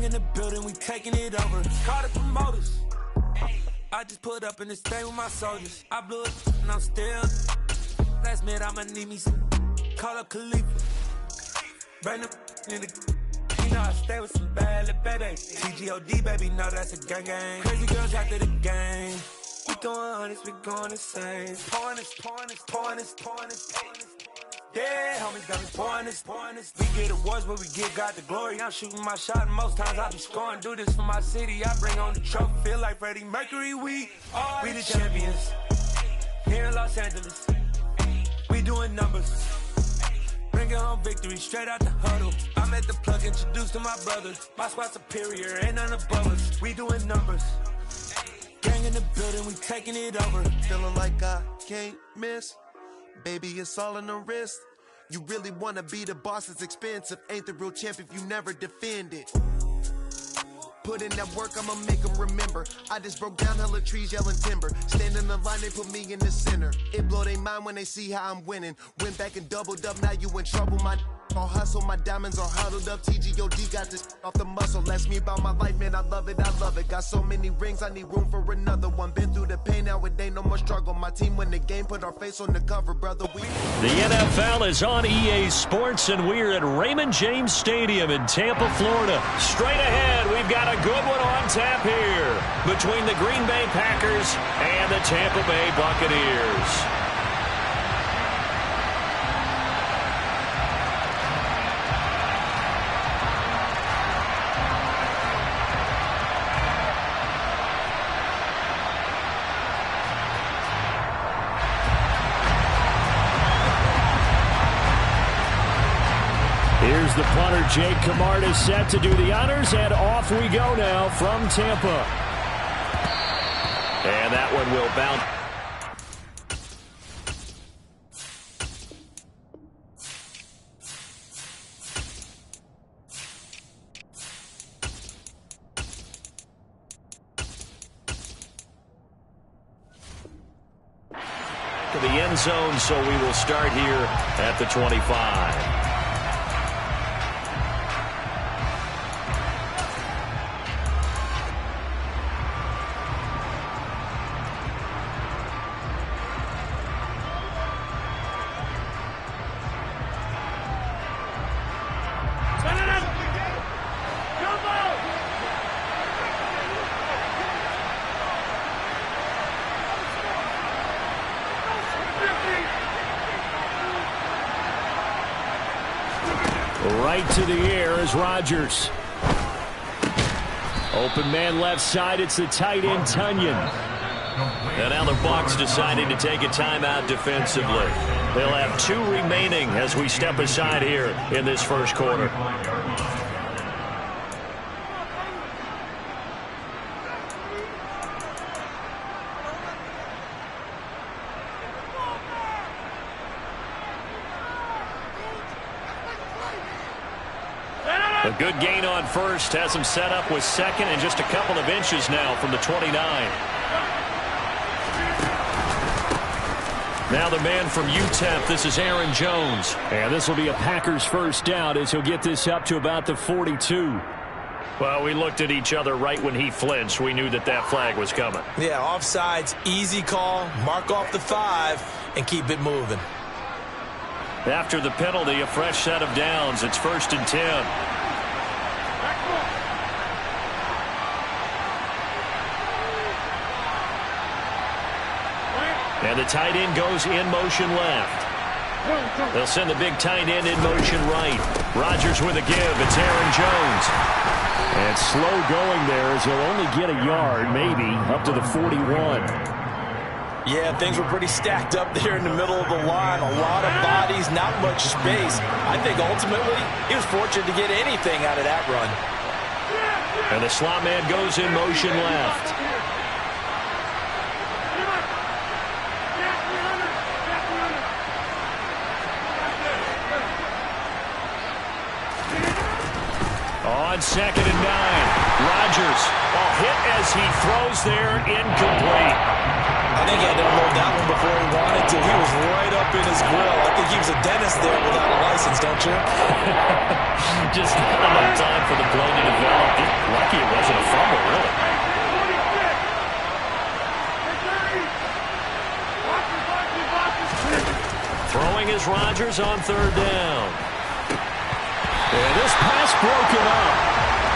in the building, we taking it over. Call the promoters. I just put up in this thing with my soldiers. I blew it and I'm still. Last minute I'ma need me some. Call up Khalifa. Bring them in the. You know I stay with some bad little baby. TGOD baby, know that's a gang gang. Crazy girls after the game. We going honest, we going insane. Pouring this. Yeah, homies got me pouring this. We get awards, but we give God the glory. I'm shooting my shot, and most times I be scoring. Do this for my city, I bring on the trophy. Feel like Freddie Mercury, we the champions. Here in Los Angeles, we doing numbers. Bringing home victory, straight out the huddle. I'm at the plug, introduced to my brothers. My squad superior, ain't none above us. We doing numbers. Gang in the building, we taking it over. Feeling like I can't miss. Baby, it's all in the wrist. You really wanna be the boss, it's expensive. Ain't the real champ if you never defend it. Put in that work, I'ma make them remember. I just broke down hella trees, yelling timber. Stand in the line, they put me in the center. It blow their mind when they see how I'm winning. Went back and doubled up, now you in trouble. My all hustle, my diamonds are huddled up. TGOD got this off the muscle. Ask me about my life, man, I love it. Got so many rings, I need room for another one. Been through the pain, now it ain't no more struggle. My team win the game, put our face on the cover, brother. The NFL is on EA Sports, and we're at Raymond James Stadium in Tampa, Florida. Straight ahead, we've got a good one on tap here between the Green Bay Packers and the Tampa Bay Buccaneers. Here's the punter, Jake Camarda, set to do the honors, and off we go now from Tampa. And that one will bounce. To the end zone, so we will start here at the 25. Right to the air is Rodgers. Open man left side. It's the tight end, Tunyon. And now the Bucs decided to take a timeout defensively. They'll have 2 remaining as we step aside here in this first quarter. A good gain on first, has him set up with second and just a couple of inches now from the 29. Now the man from UTEP, this is Aaron Jones. And this will be a Packers first down as he'll get this up to about the 42. Well, we looked at each other right when he flinched. We knew that that flag was coming. Yeah, offsides, easy call, mark off the 5, and keep it moving. After the penalty, a fresh set of downs. It's 1st and 10. And the tight end goes in motion left. They'll send the big tight end in motion right. Rodgers with a give. It's Aaron Jones. And slow going there as he'll only get a yard, maybe, up to the 41. Yeah, things were pretty stacked up there in the middle of the line. A lot of bodies, not much space. I think ultimately he was fortunate to get anything out of that run. And the slot man goes in motion left. On 2nd and 9, Rodgers, a hit as he throws there, incomplete. I think he had to unload that one before he wanted to. He was right up in his grill. I think he was a dentist there without a license, don't you? Just not enough time for the play to develop. is Rodgers on third down. And this pass broken up.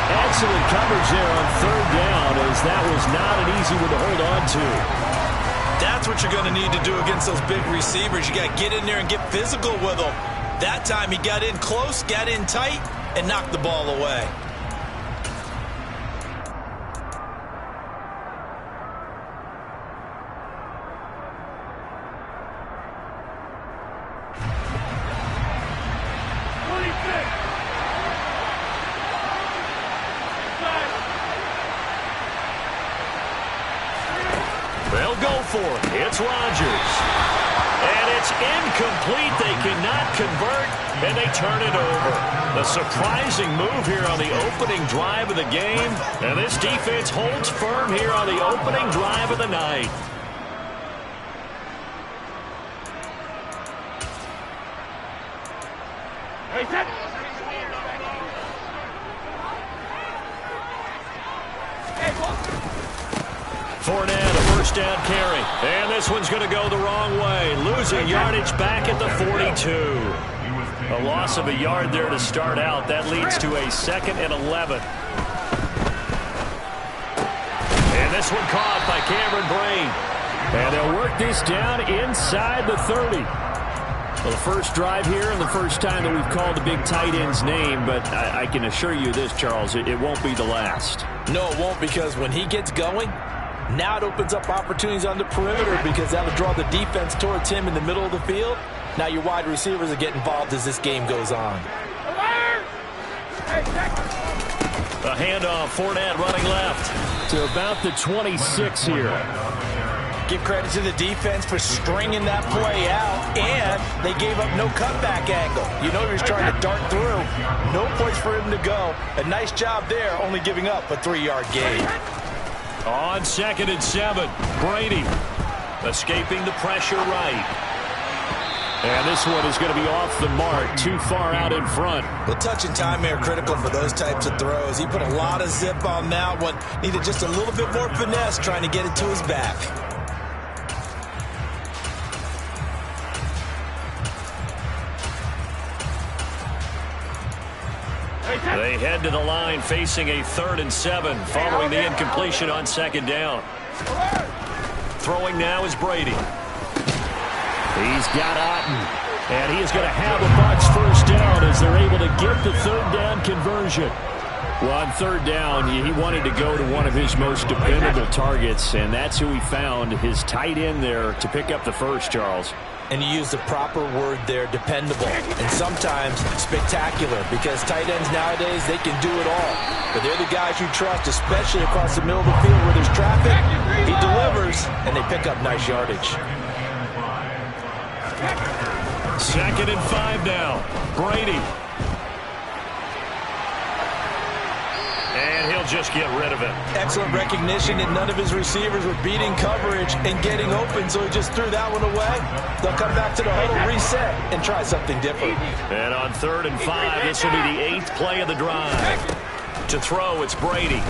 Excellent coverage there on third down, as that was not an easy one to hold on to. That's what you're going to need to do against those big receivers. You got to get in there and get physical with them. That time he got in close, got in tight, and knocked the ball away. They'll go for it. It's Rodgers. And it's incomplete. They cannot convert, and they turn it over. A surprising move here on the opening drive of the game. And this defense holds firm here on the opening drive of the night. Fournette, a first down carry. And this one's going to go the wrong way. Losing yardage back at the 42. A loss of a yard there to start out. That leads to a 2nd and 11. And this one caught by Cameron Brate. And they'll work this down inside the 30. Well, the first drive here and the first time that we've called the big tight end's name, but I can assure you this, Charles, it won't be the last. No, it won't, because when he gets going, now it opens up opportunities on the perimeter, because that'll draw the defense towards him in the middle of the field. Now your wide receivers will get involved as this game goes on. A handoff, Fournette running left to about the 26 here. Give credit to the defense for stringing that play out, and they gave up no cutback angle. You know he was trying to dart through. No place for him to go. A nice job there, only giving up a 3-yard gain. On 2nd and 7, Brady escaping the pressure right. And this one is going to be off the mark, too far out in front. Well, touch and time are critical for those types of throws. He put a lot of zip on that one. Needed just a little bit more finesse trying to get it to his back. They head to the line facing a 3rd and 7 following the incompletion on 2nd down. Throwing now is Brady. He's got Otten, and he is going to have a Bucs first down as they're able to get the 3rd down conversion. Well, on 3rd down, he wanted to go to one of his most dependable targets, and that's who he found, his tight end there, to pick up the first, Charles. And you use the proper word there, dependable, and sometimes spectacular, because tight ends nowadays, they can do it all. But they're the guys you trust, especially across the middle of the field where there's traffic. He delivers, and they pick up nice yardage. 2nd and 5 now. Brady. And he'll just get rid of it. Excellent recognition that none of his receivers were beating coverage and getting open, so he just threw that one away. They'll come back to the huddle, reset, and try something different. And on 3rd and 5, this will be the 8th play of the drive. To throw, it's Brady.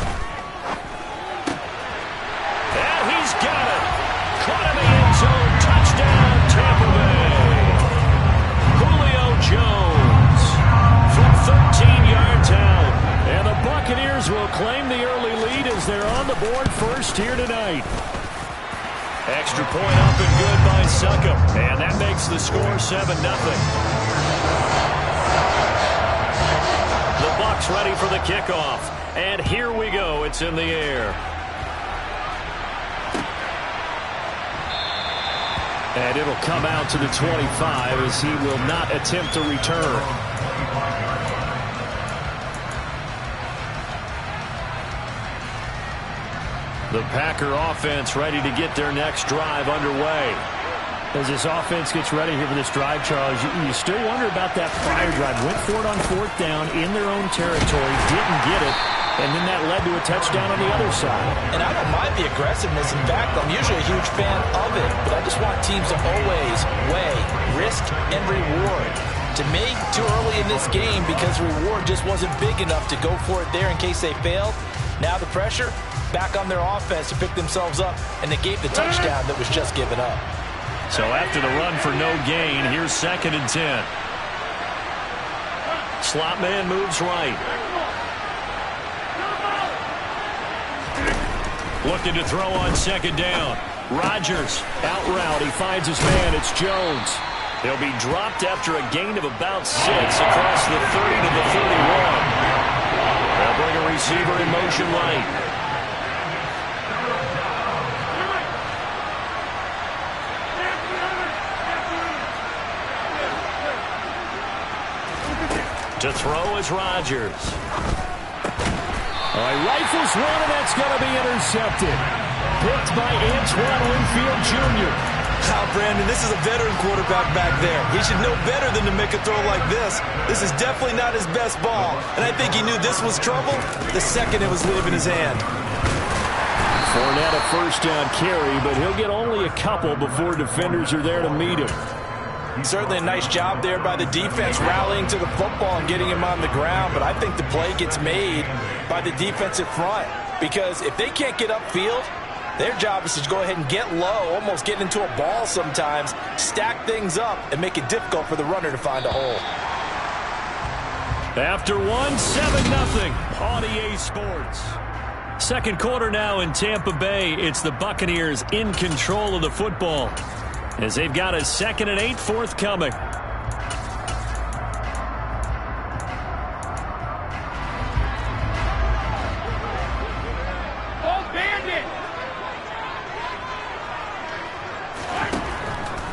And he's got it. Caught in the end zone. Touchdown, Tampa Bay. Julio Jones from 13 yards out. And the Buccaneers will claim the early lead as they're on the board first here tonight. Extra point up and good by Succop. And that makes the score 7-0. The Bucs ready for the kickoff. And here we go. It's in the air. And it'll come out to the 25 as he will not attempt to return. The Packer offense ready to get their next drive underway. As this offense gets ready here for this drive, Charles, you still wonder about that prior drive. Went for it on 4th down in their own territory, didn't get it, and then that led to a touchdown on the other side. And I don't mind the aggressiveness. In fact, I'm usually a huge fan of it, but I just want teams to always weigh risk and reward. To me, too early in this game because reward just wasn't big enough to go for it there in case they failed. Now the pressure back on their offense to pick themselves up, and they gave the touchdown that was just given up. So after the run for no gain, here's 2nd and 10. Slot man moves right. Looking to throw on 2nd down. Rodgers, out route. He finds his man. It's Jones. He'll be dropped after a gain of about 6 across the 30 to the 31. They'll bring a receiver in motion right. To throw is Rodgers. All right, rifles one, and that's going to be intercepted. Picked by Antoine Winfield Jr. Now, Brandon, this is a veteran quarterback back there. He should know better than to make a throw like this. This is definitely not his best ball, and I think he knew this was trouble the second it was leaving his hand. Fournette a first down carry, but he'll get only a couple before defenders are there to meet him. Certainly a nice job there by the defense rallying to the football and getting him on the ground, but I think the play gets made by the defensive front because if they can't get upfield, their job is to go ahead and get low, almost get into a ball sometimes, stack things up, and make it difficult for the runner to find a hole. After 7-0 on EA Sports. Second quarter now in Tampa Bay. It's the Buccaneers in control of the football as they've got a 2nd and 8 forthcoming.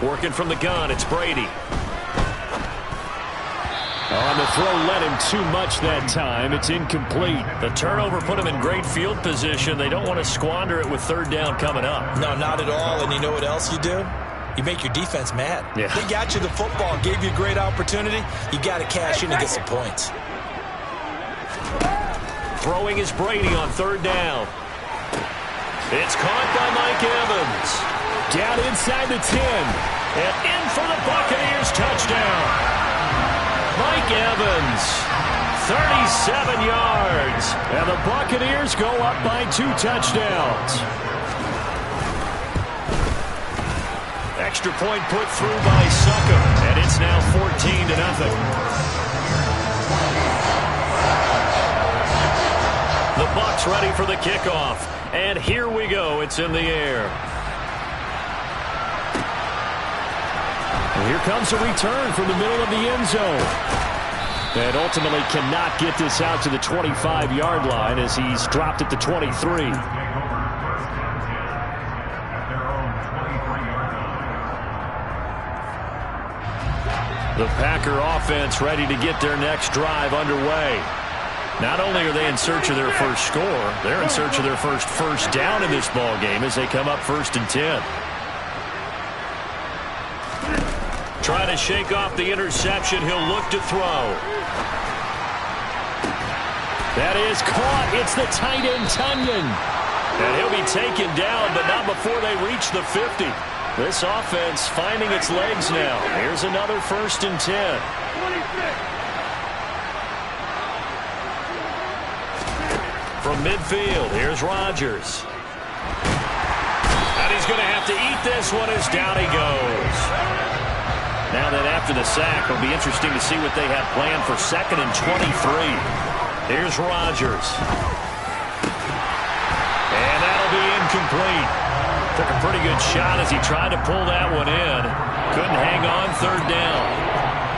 Working from the gun, it's Brady. On the throw, led him too much that time. It's incomplete. The turnover put him in great field position. They don't want to squander it with 3rd down coming up. No, not at all. And you know what else you do? You make your defense mad. Yeah. They got you the football, gave you a great opportunity. You got to cash in and get some points. Throwing is Brady on 3rd down. It's caught by Mike Evans. Down inside the 10. And in for the Buccaneers touchdown. Mike Evans, 37 yards. And the Buccaneers go up by 2 touchdowns. Extra point put through by Succop. And it's now 14-0. The Bucs ready for the kickoff. And here we go. It's in the air. And here comes a return from the middle of the end zone. And ultimately cannot get this out to the 25-yard line as he's dropped at the 23. The Packer offense ready to get their next drive underway. Not only are they in search of their first score, they're in search of their first down in this ball game as they come up 1st and 10. Trying to shake off the interception. He'll look to throw. That is caught. It's the tight end, Tunyon. And he'll be taken down, but not before they reach the 50. This offense finding its legs now. Here's another 1st and 10. From midfield, here's Rodgers. And he's going to have to eat this one as down he goes. Now that after the sack, it'll be interesting to see what they have planned for 2nd and 23. Here's Rodgers. And that'll be incomplete. Took a pretty good shot as he tried to pull that one in. Couldn't hang on 3rd down.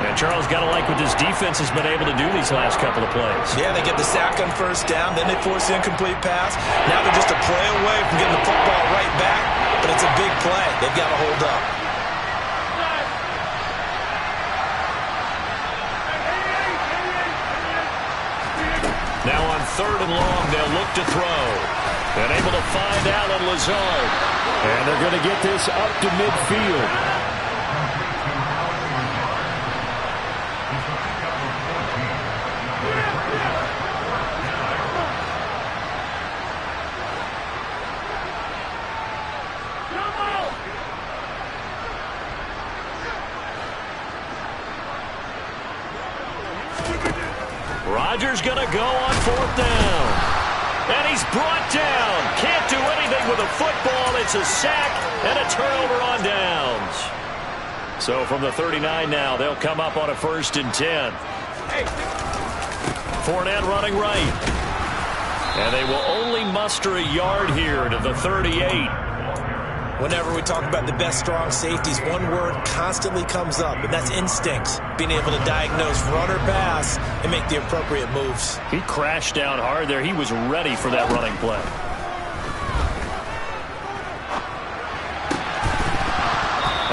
And Charles, got to like what this defense has been able to do these last couple of plays. Yeah, they get the sack on 1st down, then they force the incomplete pass. Now they're just a play away from getting the football right back, but it's a big play. They've got to hold up. Now on 3rd and long, they'll look to throw. And able to find Allen Lazard. And they're going to get this up to midfield. Rodgers going to go on 4th down. And he's brought down. Can't do anything with a football. It's a sack and a turnover on downs. So from the 39 now, they'll come up on a 1st and 10. Fournette running right. And they will only muster a yard here to the 38. Whenever we talk about the best strong safeties, one word constantly comes up, and that's instincts. Being able to diagnose run or pass and make the appropriate moves. He crashed down hard there. He was ready for that running play.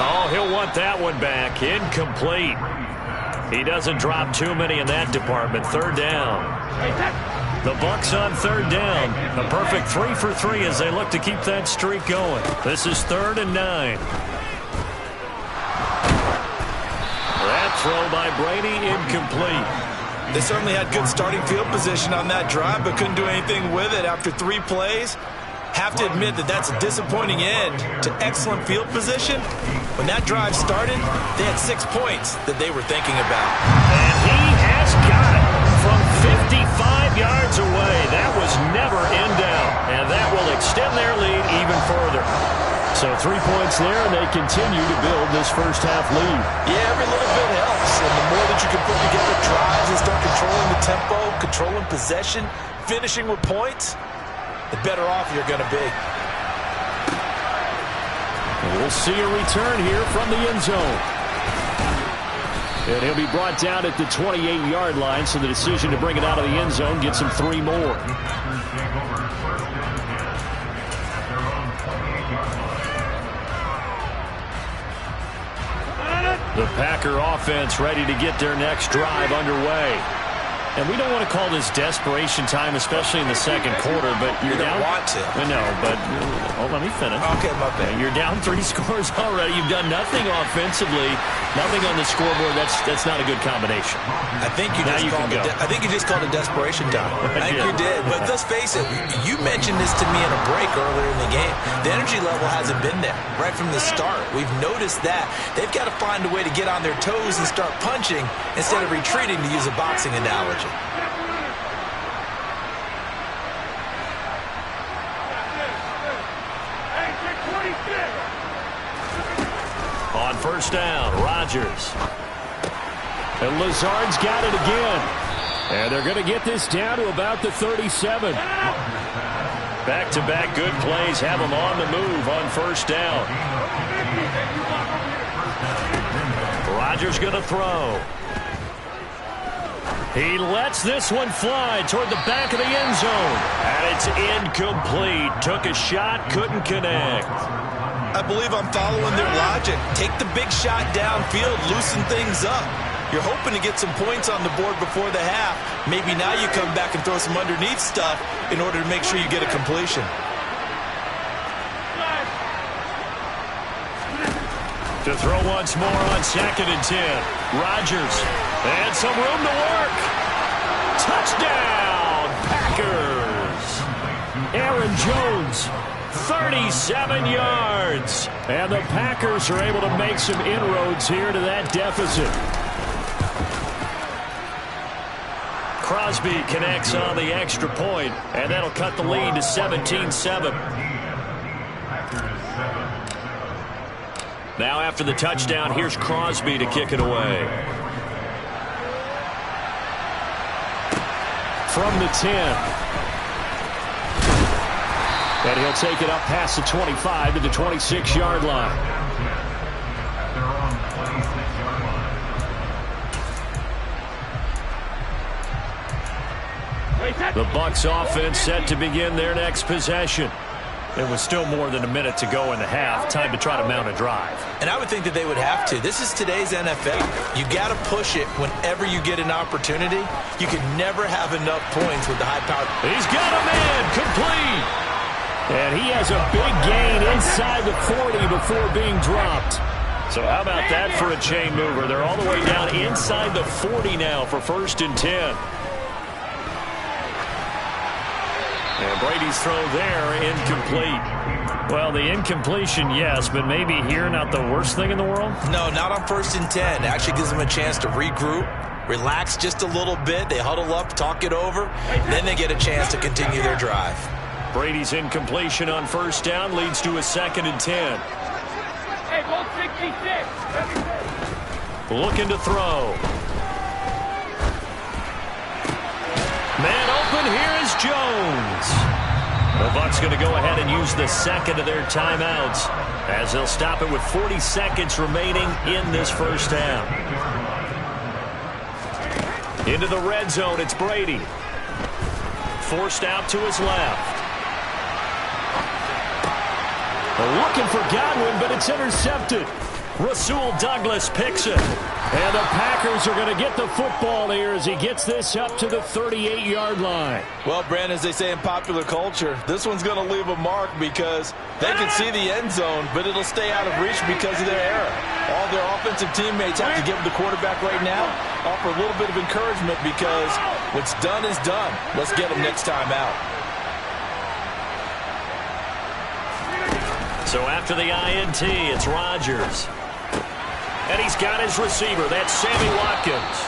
Oh, he'll want that one back. Incomplete. He doesn't drop too many in that department. 3rd down. The Bucs on 3rd down. A perfect 3 for 3 as they look to keep that streak going. This is 3rd and 9. That throw by Brady incomplete. They certainly had good starting field position on that drive, but couldn't do anything with it after 3 plays. Have to admit that that's a disappointing end to excellent field position. When that drive started, they had 6 points that they were thinking about. And he has got it from 55 yards away. That was never in doubt. And that will extend their lead even further. So 3 points there, and they continue to build this first half lead. Yeah, every little bit helps. And the more that you can put together drives and start controlling the tempo, controlling possession, finishing with points, the better off you're going to be. We'll see a return here from the end zone. And he'll be brought down at the 28-yard line, so the decision to bring it out of the end zone gets him 3 more. The Packer offense ready to get their next drive underway. And we don't want to call this desperation time, especially in the second quarter, but you're down. Want to. No, but let me finish. Okay, my bad. You're down 3 scores already. You've done nothing offensively, nothing on the scoreboard. That's not a good combination. I think you just called it desperation time. I think you did. But let's face it, you mentioned this to me in a break earlier in the game. The energy level hasn't been there right from the start. We've noticed that. They've got to find a way to get on their toes and start punching instead of retreating, to use a boxing analogy. On 1st down, Rodgers. And Lazard's got it again. And they're going to get this down to about the 37. Back-to-back good plays have them on the move on 1st down. Rodgers going to throw. He lets this one fly toward the back of the end zone. And it's incomplete. Took a shot, couldn't connect. I believe I'm following their logic. Take the big shot downfield, loosen things up. You're hoping to get some points on the board before the half. Maybe now you come back and throw some underneath stuff in order to make sure you get a completion. To throw once more on 2nd and 10. Rodgers. And some room to work. Touchdown, Packers. Aaron Jones, 37 yards. And the Packers are able to make some inroads here to that deficit. Crosby connects on the extra point, and that'll cut the lead to 17-7. Now after the touchdown, here's Crosby to kick it away. From the 10. And he'll take it up past the 25 to the 26-yard line. The Bucs offense set to begin their next possession. There was still more than a minute to go in the half. Time to try to mount a drive. And I would think that they would have to. This is today's NFL. You got to push it whenever you get an opportunity. You can never have enough points with the high power. He's got a man complete. And he has a big gain inside the 40 before being dropped. So how about that for a chain mover? They're all the way down inside the 40 now for 1st and 10. And Brady's throw there, incomplete. Well, the incompletion, yes, but maybe here not the worst thing in the world? No, not on 1st and 10. It actually gives them a chance to regroup, relax just a little bit. They huddle up, talk it over, then they get a chance to continue their drive. Brady's incompletion on first down leads to a 2nd and 10. Hey, ball 66. Looking to throw. Man open, here is Jones. The Bucs going to go ahead and use the second of their timeouts as they'll stop it with 40 seconds remaining in this first half. Into the red zone, it's Brady. Forced out to his left. Looking for Godwin, but it's intercepted. Rasul Douglas picks it. And the Packers are going to get the football here as he gets this up to the 38-yard line. Well, Brandon, as they say in popular culture, this one's going to leave a mark because they can see the end zone, but it'll stay out of reach because of their error. All their offensive teammates have to give the quarterback right now, offer a little bit of encouragement because what's done is done. Let's get them next time out. So after the INT, it's Rodgers. And he's got his receiver. That's Sammy Watkins.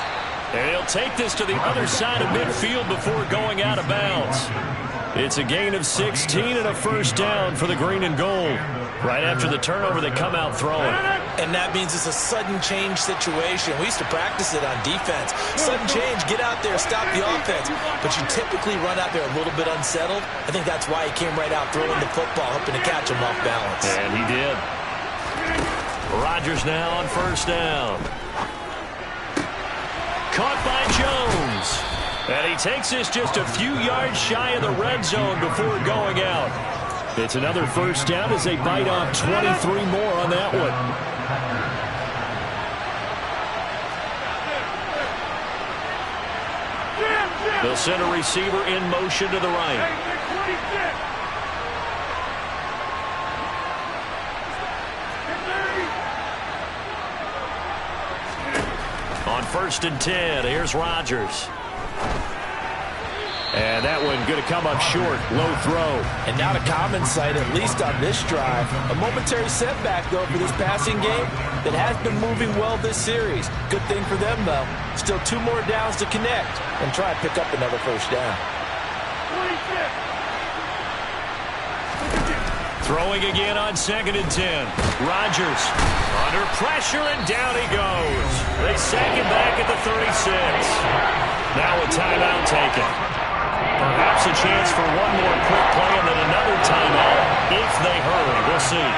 And he'll take this to the other side of midfield before going out of bounds. It's a gain of 16 and a first down for the green and gold. Right after the turnover, they come out throwing. And that means it's a sudden change situation. We used to practice it on defense. Sudden change, get out there, stop the offense. But you typically run out there a little bit unsettled. I think that's why he came right out throwing the football, hoping to catch him off balance. And he did. Rodgers now on first down. Caught by Jones. And he takes this just a few yards shy of the red zone before going out. It's another first down as they bite off 23 more on that one. They'll send a receiver in motion to the right. On 1st and 10, here's Rodgers. And that one going to come up short. Low throw. And not a common sight, at least on this drive. A momentary setback, though, for this passing game that has been moving well this series. Good thing for them, though. Still 2 more downs to connect and try and pick up another first down. Throwing again on 2nd and 10. Rodgers under pressure, and down he goes. They sack him back at the 36. Now a timeout taken. Perhaps a chance for one more quick play and then another timeout if they hurry. We'll see.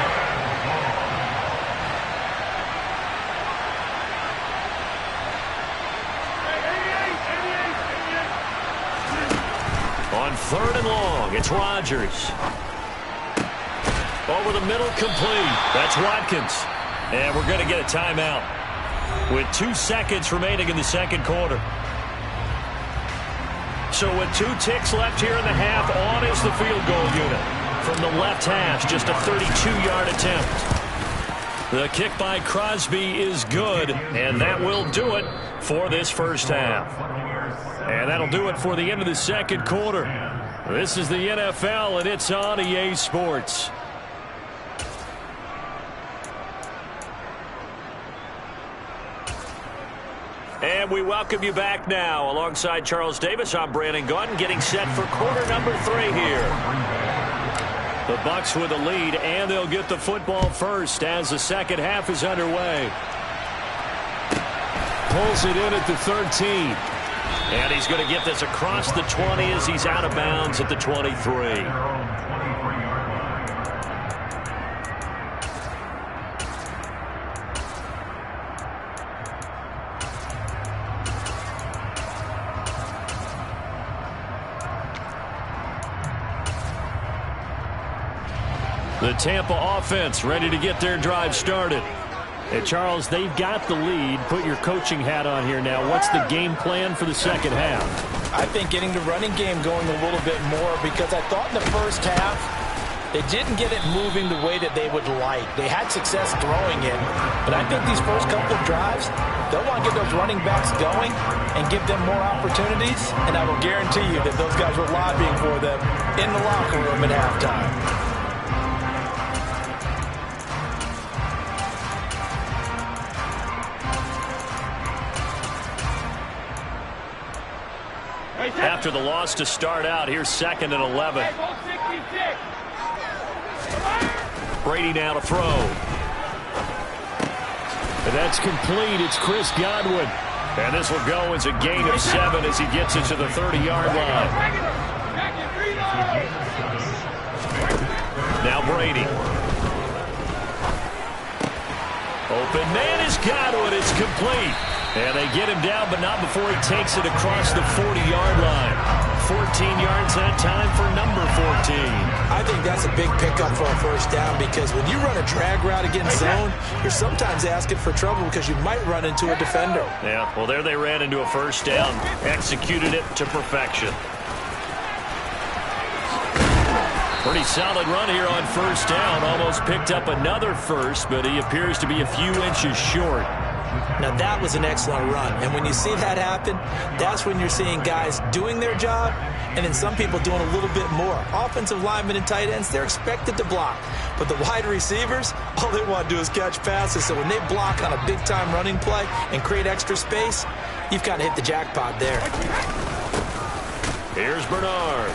On 3rd and long, it's Rodgers. Over the middle, complete. That's Watkins. And we're going to get a timeout with 2 seconds remaining in the second quarter. So with 2 ticks left here in the half, on is the field goal unit. From the left hash, just a 32-yard attempt. The kick by Crosby is good, and that will do it for this first half. And that'll do it for the end of the second quarter. This is the NFL, and it's on EA Sports. And we welcome you back now. Alongside Charles Davis, I'm Brandon Gaudin, getting set for quarter number 3 here. The Bucs with a lead, and they'll get the football first as the second half is underway. Pulls it in at the 13. And he's going to get this across the 20 as he's out of bounds at the 23. The Tampa offense ready to get their drive started. And Charles, they've got the lead. Put your coaching hat on here now. What's the game plan for the second half? I think getting the running game going a little bit more because I thought in the first half they didn't get it moving the way that they would like. They had success throwing it, but I think these first couple of drives, they'll want to get those running backs going and give them more opportunities, and I will guarantee you that those guys were lobbying for them in the locker room at halftime. After the loss to start out, here's 2nd and 11. Hey, ball 66. Brady now to throw. And that's complete. It's Chris Godwin. And this will go as a gain of 7 as he gets it to the 30-yard line. Now Brady. Open man is Godwin. It's complete. And they get him down, but not before he takes it across the 40-yard line. 14 yards that time for number 14. I think that's a big pickup for a first down because when you run a drag route against zone, you're sometimes asking for trouble because you might run into a defender. Yeah, well, there they ran into a first down. Executed it to perfection. Pretty solid run here on first down. Almost picked up another first, but he appears to be a few inches short. Now, that was an excellent run. And when you see that happen, that's when you're seeing guys doing their job and then some people doing a little bit more. Offensive linemen and tight ends, they're expected to block. But the wide receivers, all they want to do is catch passes. So when they block on a big-time running play and create extra space, you've kind of hit the jackpot there. Here's Bernard.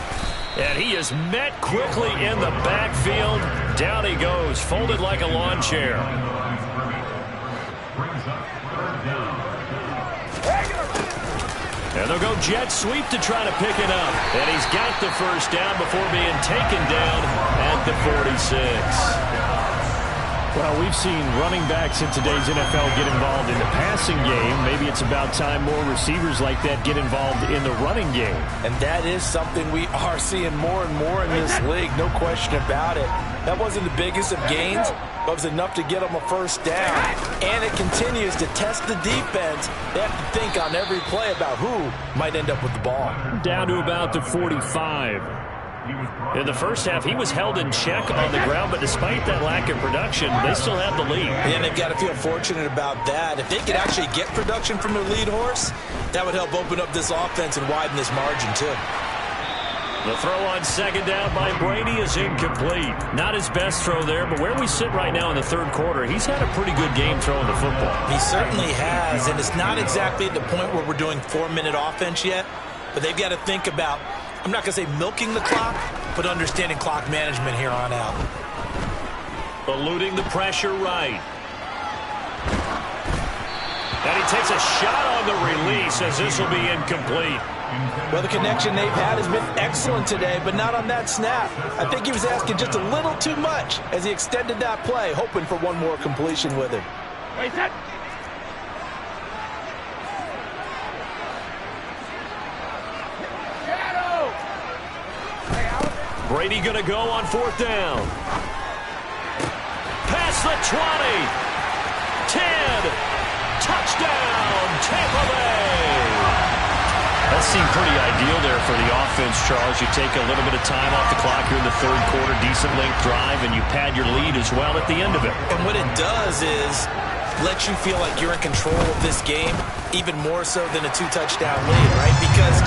And he is met quickly in the backfield. Down he goes, folded like a lawn chair. And they'll go jet sweep to try to pick it up. And he's got the first down before being taken down at the 46. Well, we've seen running backs in today's NFL get involved in the passing game. Maybe it's about time more receivers like that get involved in the running game. And that is something we are seeing more and more in this league, no question about it. That wasn't the biggest of gains, but it was enough to get them a first down. And it continues to test the defense. They have to think on every play about who might end up with the ball. Down to about the 45. In the first half, he was held in check on the ground, but despite that lack of production, they still have the lead. And they've got to feel fortunate about that. If they could actually get production from their lead horse, that would help open up this offense and widen this margin, too. The throw on second down by Brady is incomplete. Not his best throw there, but where we sit right now in the third quarter, he's had a pretty good game throwing the football. He certainly has, and it's not exactly at the point where we're doing 4-minute offense yet, but they've got to think about, I'm not going to say milking the clock, but understanding clock management here on out. Eluding the pressure right. And he takes a shot on the release as this will be incomplete. Well, the connection they've had has been excellent today, but not on that snap. I think he was asking just a little too much as he extended that play, hoping for one more completion with him. Wait, set. Brady going to go on fourth down. Past the 20. 10. Touchdown, Tampa Bay. That seemed pretty ideal there for the offense, Charles. You take a little bit of time off the clock here in the third quarter, decent length drive, and you pad your lead as well at the end of it. And what it does is let you feel like you're in control of this game, even more so than a 2-touchdown lead, right? Because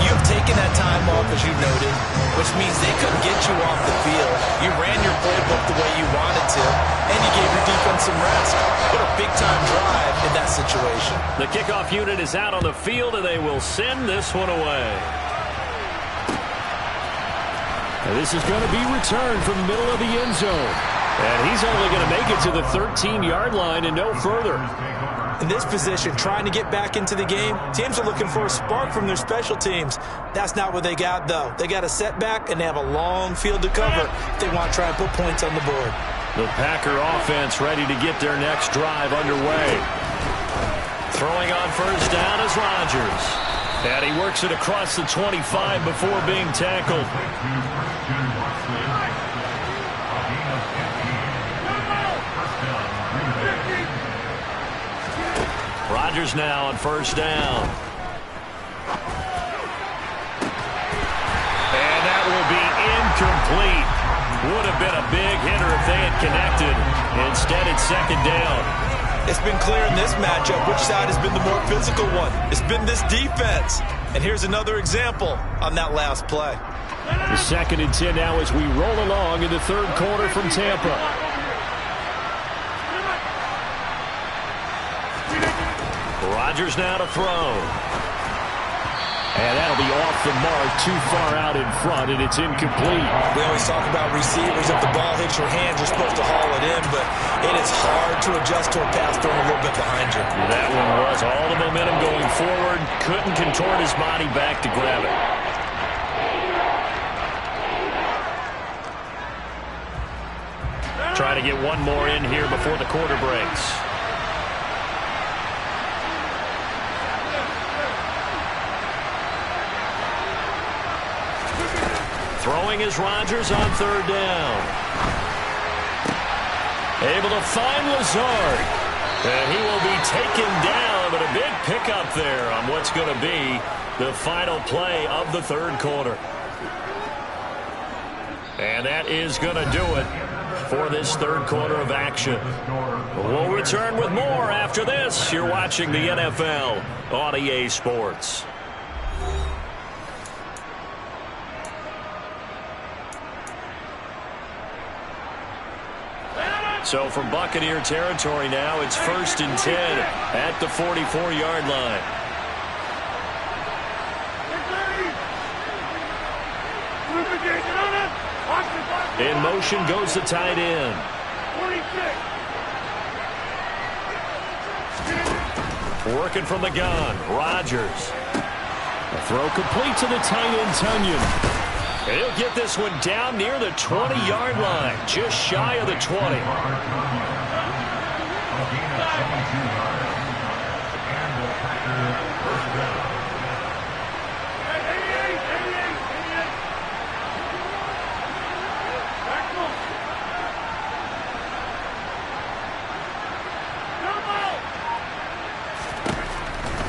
you've taken that time off, as you noted, which means they couldn't get you off the field. You ran your playbook the way you wanted to, and you gave your defense some rest. What a big-time drive in that situation. The kickoff unit is out on the field, and they will send this one away. And this is going to be returned from the middle of the end zone. And he's only going to make it to the 13-yard line and no further. In this position, trying to get back into the game, teams are looking for a spark from their special teams. That's not what they got, though. They got a setback, and they have a long field to cover if they want to try and put points on the board. The Packer offense ready to get their next drive underway. Throwing on first down is Rodgers. And he works it across the 25 before being tackled. Rodgers now on first down. And that will be incomplete. Would have been a big hitter if they had connected. Instead, it's second down. It's been clear in this matchup which side has been the more physical one. It's been this defense. And here's another example on that last play. The 2nd and 10 now as we roll along in the third quarter from Tampa. Rodgers now to throw. And that'll be off the mark, too far out in front, and it's incomplete. We always talk about receivers. If the ball hits your hands, you're supposed to haul it in, but it is hard to adjust to a pass thrown a little bit behind you. That one was all the momentum going forward. Couldn't contort his body back to grab it. Try to get one more in here before the quarter breaks. Throwing is Rodgers on third down. Able to find Lazard. And he will be taken down, but a big pickup there on what's going to be the final play of the third quarter. And that is going to do it for this third quarter of action. We'll return with more after this. You're watching the NFL on EA Sports. So from Buccaneer territory now, it's 1st and 10 at the 44-yard line. In motion goes the tight end. 46. Working from the gun, Rodgers. A throw complete to the tight end, Tunyon. He'll get this one down near the 20-yard line, just shy of the 20.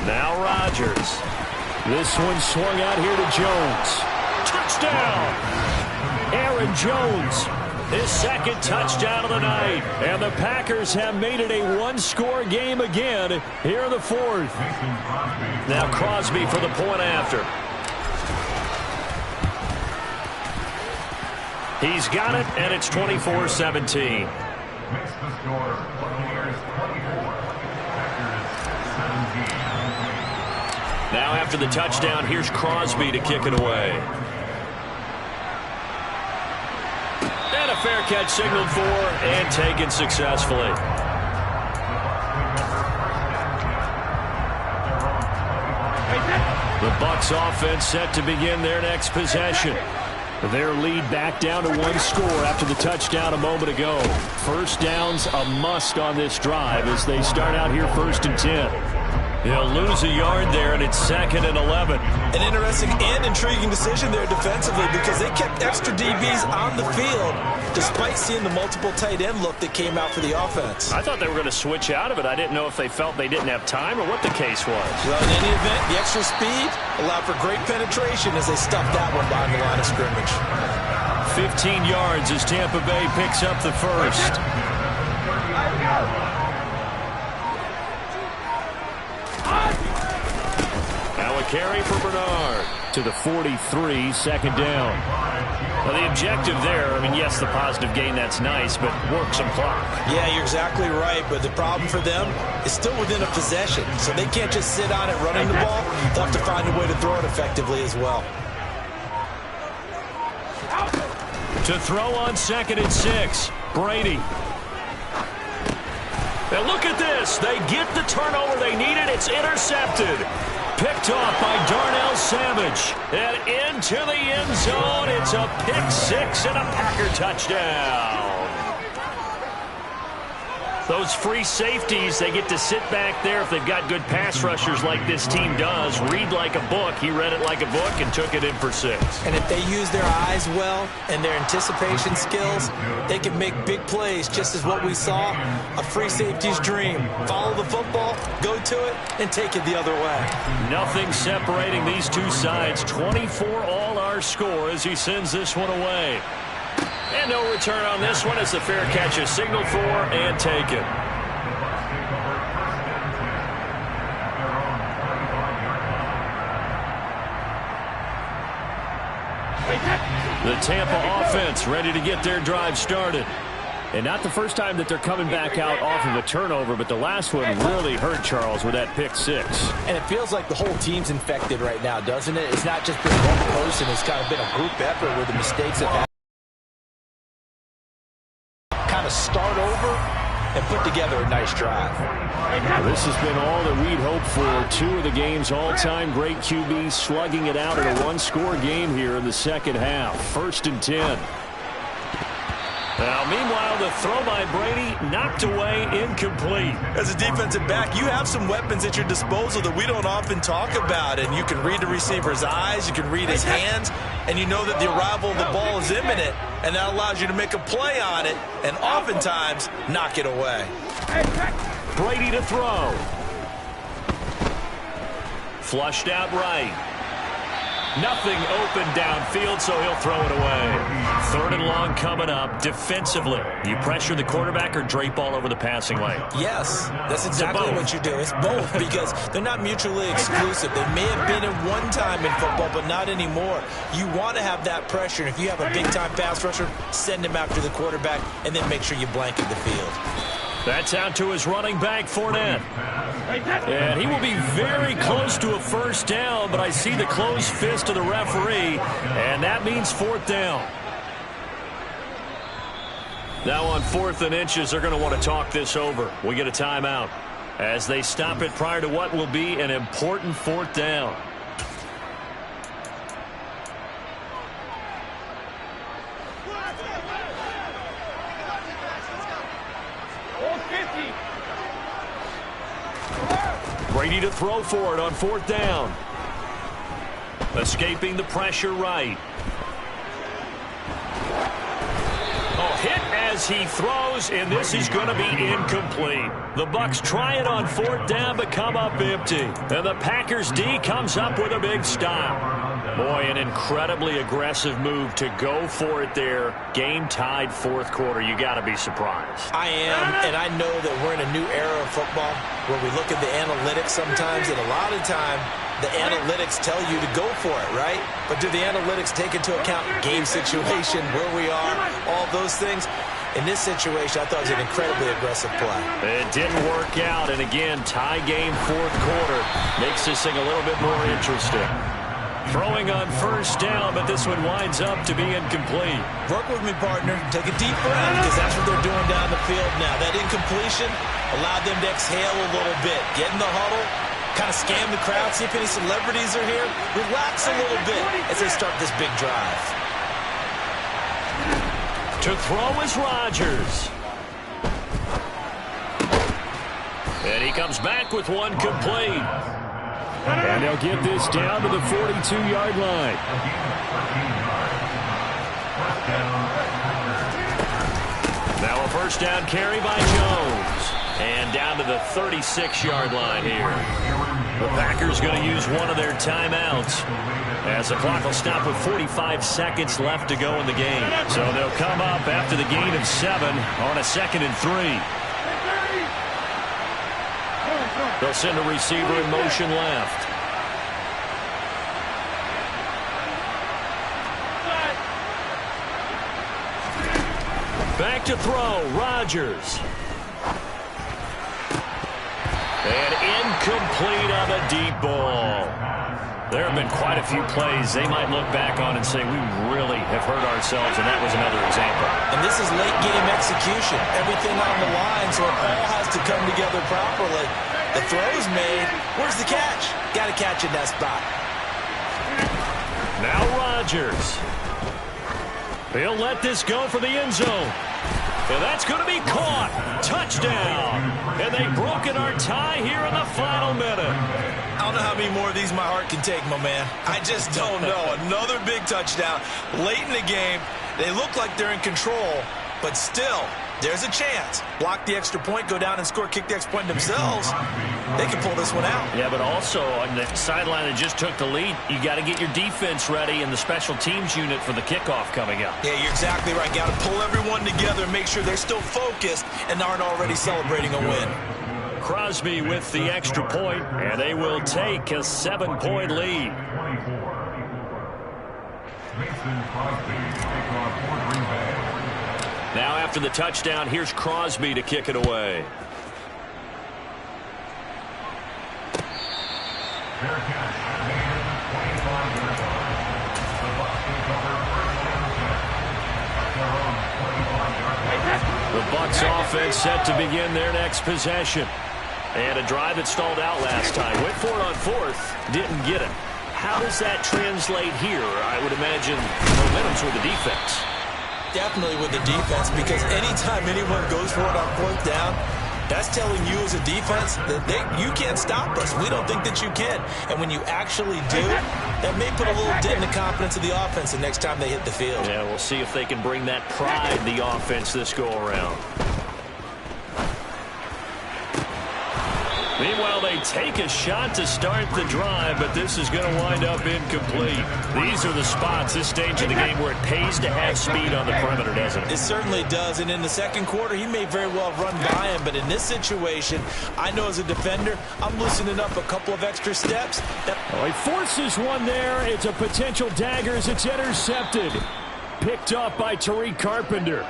Now Rodgers. This one swung out here to Jones. Touchdown! Aaron Jones, his second touchdown of the night. And the Packers have made it a one-score game again here in the fourth. Now Crosby for the point after. He's got it, and it's 24-17. Now after the touchdown, here's Crosby to kick it away. And a fair catch signaled for and taken successfully. The Bucs offense set to begin their next possession. Their lead back down to one score after the touchdown a moment ago. First down's a must on this drive as they start out here 1st and 10. He'll lose a yard there, and it's 2nd and 11. An interesting and intriguing decision there defensively because they kept extra DBs on the field despite seeing the multiple tight end look that came out for the offense. I thought they were going to switch out of it. I didn't know if they felt they didn't have time or what the case was. Well, in any event, the extra speed allowed for great penetration as they stuffed that one behind the line of scrimmage. 15 yards as Tampa Bay picks up the first. Now a carry for Bernard to the 43, second down. Well, the objective there, I mean, yes, the positive gain, that's nice, but work some clock. Yeah, you're exactly right, but the problem for them is still within a possession, so they can't just sit on it running the ball. They'll have to find a way to throw it effectively as well. To throw on 2nd and 6, Brady. And look at this. They get the turnover they needed. It's intercepted. Picked off by Darnell Savage. And into the end zone. It's a pick six and a Packer touchdown. Those free safeties, they get to sit back there if they've got good pass rushers like this team does. Read like a book. He read it like a book and took it in for 6. And if they use their eyes well and their anticipation skills, they can make big plays, just as what we saw, a free safety's dream. Follow the football, go to it, and take it the other way. Nothing separating these two sides. 24 all our score as he sends this one away. And no return on this one as the fair catch is signaled for and taken. The Tampa offense ready to get their drive started. And not the first time that they're coming back out off of a turnover, but the last one really hurt Charles with that pick six. And it feels like the whole team's infected right now, doesn't it? It's not just been one person. It's kind of been a group effort where the mistakes have kind of start over and put together a nice drive. Well, this has been all that we'd hoped for. Two of the game's all-time great QBs slugging it out in a one-score game here in the second half. 1st and 10. Now, meanwhile, the throw by Brady knocked away, incomplete. As a defensive back, you have some weapons at your disposal that we don't often talk about. And you can read the receiver's eyes, you can read his hands, and you know that the arrival of the ball is imminent, and that allows you to make a play on it and oftentimes knock it away. Brady to throw. Flushed out right. Nothing open downfield, so he'll throw it away. 3rd and long coming up. Defensively, you pressure the quarterback or drape all over the passing lane? Yes, that's exactly what you do. It's both, because they're not mutually exclusive. They may have been at one time in football, but not anymore. You want to have that pressure. If you have a big-time pass rusher, send him after the quarterback, and then make sure you blanket the field. That's out to his running back, Fournette. And he will be very close to a first down, but I see the closed fist of the referee, and that means 4th down. Now on 4th and inches, they're going to want to talk this over. We get a timeout as they stop it prior to what will be an important 4th down. Brady to throw for it on 4th down. Escaping the pressure right. Oh, hit as he throws, and this is going to be incomplete. The Bucs try it on 4th down, but come up empty. And the Packers D comes up with a big stop. Boy, an incredibly aggressive move to go for it there. Game tied 4th quarter. You got to be surprised. I am, and I know that we're in a new era of football where we look at the analytics sometimes, and a lot of time the analytics tell you to go for it, right? But do the analytics take into account game situation, where we are, all those things? In this situation, I thought it was an incredibly aggressive play. It didn't work out, and again, tie game 4th quarter makes this thing a little bit more interesting. Throwing on 1st down, but this one winds up to be incomplete. Work with me, partner. Take a deep breath, because that's what they're doing down the field now. That incompletion allowed them to exhale a little bit. Get in the huddle, kind of scan the crowd, see if any celebrities are here. Relax a little bit as they start this big drive. To throw is Rodgers. And he comes back with one complete. And they'll get this down to the 42-yard line. Now a 1st down carry by Jones. And down to the 36-yard line here. The Packers going to use one of their timeouts, as the clock will stop with 45 seconds left to go in the game. So they'll come up after the gain of 7 on a 2nd and 3. They'll send a receiver in motion left. Back to throw, Rodgers. And incomplete on a deep ball. There have been quite a few plays they might look back on and say, we really have hurt ourselves, and that was another example. And this is late game execution. Everything on the line, so it all has to come together properly. The throw's made. Where's the catch? Got to catch in that spot. Now Rodgers. He'll let this go for the end zone. And that's going to be caught. Touchdown. And they've broken our tie here in the final minute. I don't know how many more of these my heart can take, my man. I just don't know. Another big touchdown late in the game. They look like they're in control, but still, there's a chance. Block the extra point, go down and score, kick the extra point themselves. They can pull this one out. Yeah, but also on the sideline that just took the lead, you got to get your defense ready and the special teams unit for the kickoff coming up. Yeah, you're exactly right. Got to pull everyone together and make sure they're still focused and aren't already celebrating a win. Crosby with the extra point, and they will take a 7-point lead. Now after the touchdown, here's Crosby to kick it away. The Bucs offense set to begin their next possession. And a drive that stalled out last time. Went for it on fourth. Didn't get it. How does that translate here? I would imagine momentum's with the defense. Definitely with the defense, because anytime anyone goes for it on fourth down, that's telling you as a defense that you can't stop us. We don't think that you can. And when you actually do, that may put a little dent in the confidence of the offense the next time they hit the field. Yeah, we'll see if they can bring that pride to the offense this go-around. Meanwhile, they take a shot to start the drive, but this is going to wind up incomplete. These are the spots, this stage of the game, where it pays to have speed on the perimeter, doesn't it? It certainly does, and in the second quarter, he may very well run by him, but in this situation, I know as a defender, I'm loosening up a couple of extra steps. Oh, he forces one there. It's a potential dagger as it's intercepted. Picked up by Tariq Carpenter.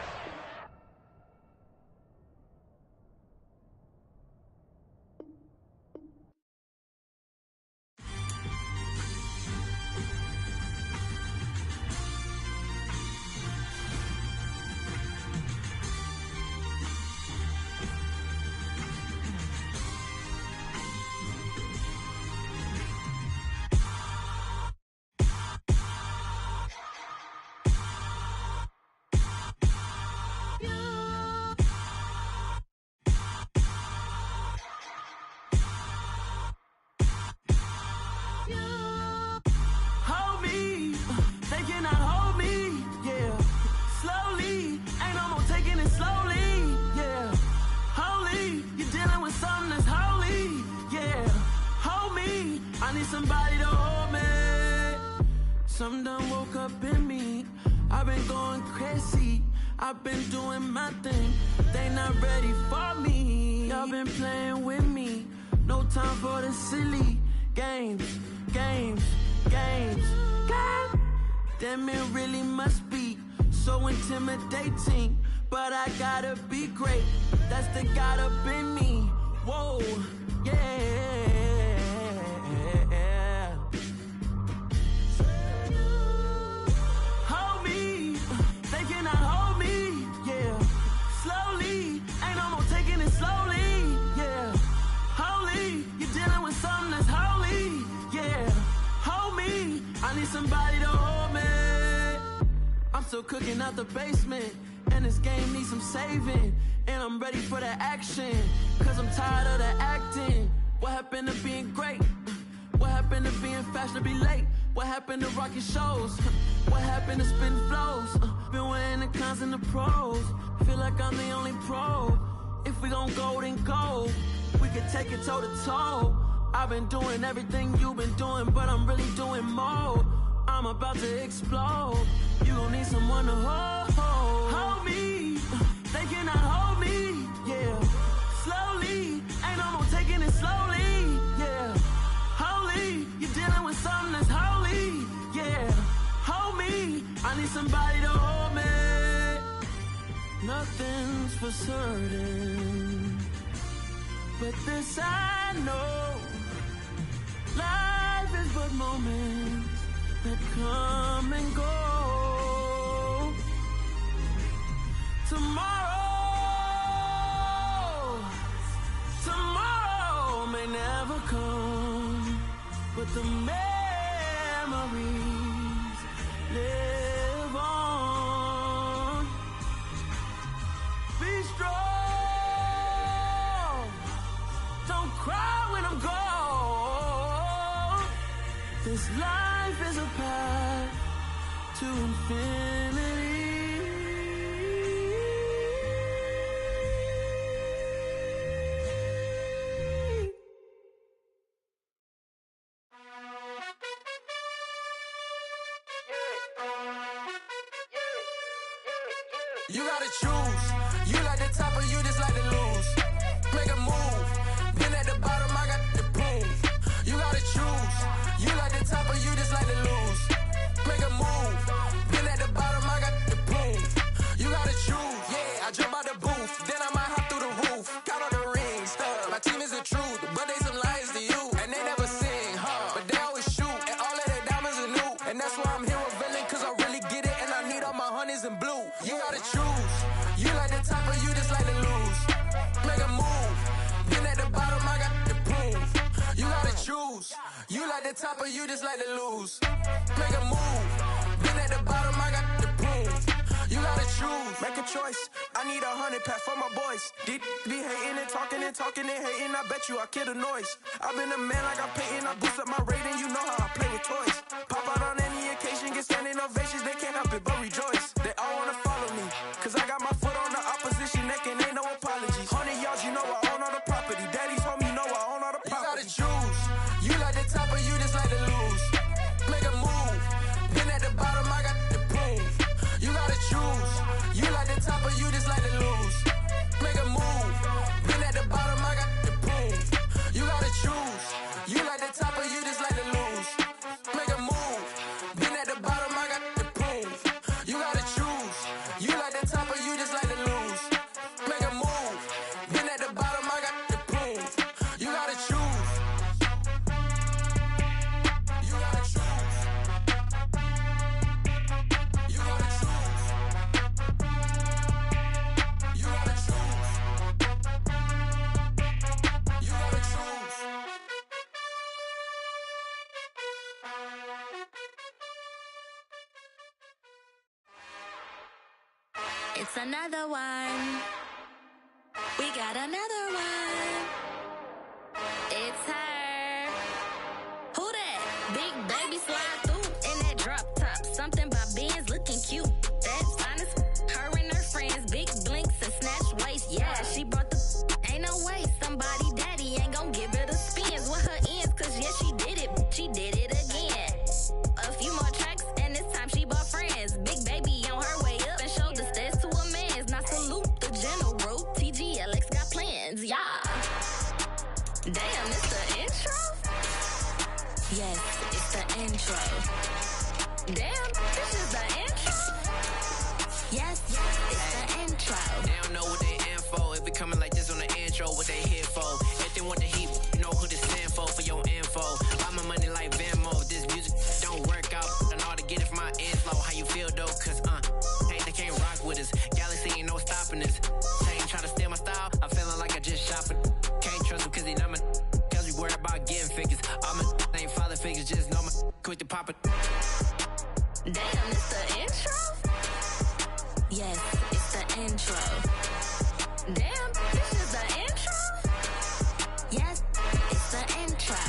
Somebody to hold me. Something done woke up in me. I've been going crazy. I've been doing my thing. They not ready for me. Y'all been playing with me. No time for the silly games. Damn, it really must be so intimidating. But I gotta be great. That's the God up in me. Whoa, yeah. Somebody to hold me. I'm still cooking out the basement, and this game needs some saving. And I'm ready for the action, cause I'm tired of the acting. What happened to being great? What happened to being fashionably late? What happened to rocking shows? What happened to spitting flows? Been weighing the cons and the pros. Feel like I'm the only pro. If we gon' go, then go. We could take it toe to toe. I've been doing everything you've been doing, but I'm really doing more. I'm about to explode. You gon' need someone to hold me. They cannot hold me, yeah. Slowly, ain't no more taking it slowly, yeah. Holy, you're dealing with something that's holy, yeah. Hold me, I need somebody to hold me. Nothing's for certain, but this I know. Life is but moments that come and go. Tomorrow may never come, but the memories live on. Be strong, don't cry when I'm gone. This life is a path to infinity. You gotta choose. You like the top or you just like to lose. Make a move. Been at the bottom, I got the proof. You gotta choose. You like the top or you just like to lose. Make a move. Been at the bottom, I got the proof. You gotta choose. and blue. You gotta choose. You like the top or you just like to lose. Make a move. Been at the bottom, I got the proof. You gotta choose. You like the top or you just like to lose. Make a move. Been at the bottom, I got the proof. You gotta choose. Make a choice. I need 100 pack for my boys. Be hating and talking and hating. I bet you I kill the noise. I've been a man like I'm Peyton. I boost up my rating. You know how I play with toys. Pop out on any occasion, get standing ovations. They can't help it but rejoice. They all wanna follow me, cause I got my foot on the opposition neck and ain't no apologies. 100 yards, you know I own all the property. Daddy's home, you know I own all the property. You gotta choose. You like the top or you just like to lose. Make a move. Been at the bottom, I got the proof. You gotta choose. You like the top or you just like to lose. Make a move. Been at the bottom, I got the proof. You gotta choose. You like the top or you just like to lose. Make a move. Been at the bottom, I got the proof. You gotta choose. You like the top or you just like to lose. Make a move. Been at the bottom, I got the proof. You gotta choose. You gotta choose. You gotta choose. You gotta choose. You gotta choose. It's another one. We got another one. It's her. Who that? Big baby slide through in that drop top. Something about Benz looking cute. That's honest. Her and her friends, big blinks and snatch waist. Yeah, she brought the. Ain't no way somebody daddy ain't gon' give her the spins with her ends. Cause yeah, she did it. She did it again. A few more tracks and this time she bought friends. Big baby on her way up and showed the stairs to a man's. Now salute the general. TGLX got plans, yeah. Damn, it's the intro? Yes, it's the intro. Damn, this is the intro? Yes, it's the intro. They don't know what they in for. If we coming like this on the intro, what they here for? If they want the heat, you know who to stand for your info. Buy my money like Venmo. If this music don't work out, and all to get it from my inflow. How you feel though? Cause they can't rock with us. Galaxy ain't no stopping us. Try to steal my style, I'm feeling like I just shopping. Can't trust him cause he not my cause we worried about getting figures. All my ain't father figures, just know my quick to pop it. Damn, it's the intro? Yes, it's the intro. Damn, this is the intro? Yes, it's the intro.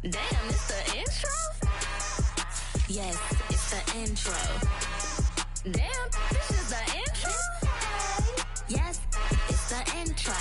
Damn, it's the intro? Yes, it's the intro. Damn, this is the intro? Yes, it's the intro.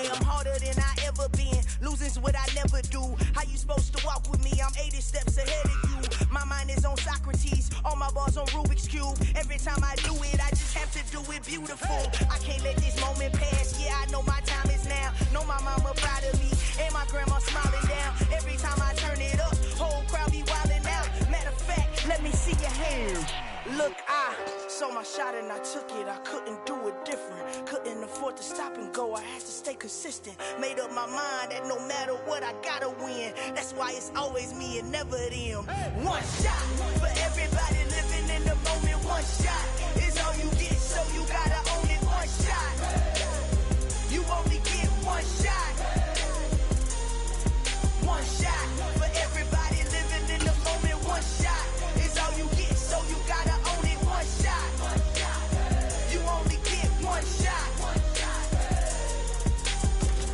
I'm harder than I ever been. Losing's what I never do. How you supposed to walk with me? I'm 80 steps ahead of you. My mind is on Socrates. All my bars on Rubik's Cube. Every time I do it, I just have to do it beautiful. I can't let this moment pass. Yeah, I know my time is now. Know my mama proud of me. And my grandma smiling down. Every time I turn it up, whole crowd be wildin' out. Matter of fact, let me see your hands. Look, I saw my shot and I took it. I couldn't do it different. Couldn't afford to stop and go. I had to stay consistent. Made up my mind that no matter what, I gotta win. That's why it's always me and never them. One shot for everybody living in the moment. One shot is all you get, so you gotta own it. One shot. You only get one shot. One shot for everybody living in the moment. One shot is all you get, so you gotta own it. One shot. You only get one shot.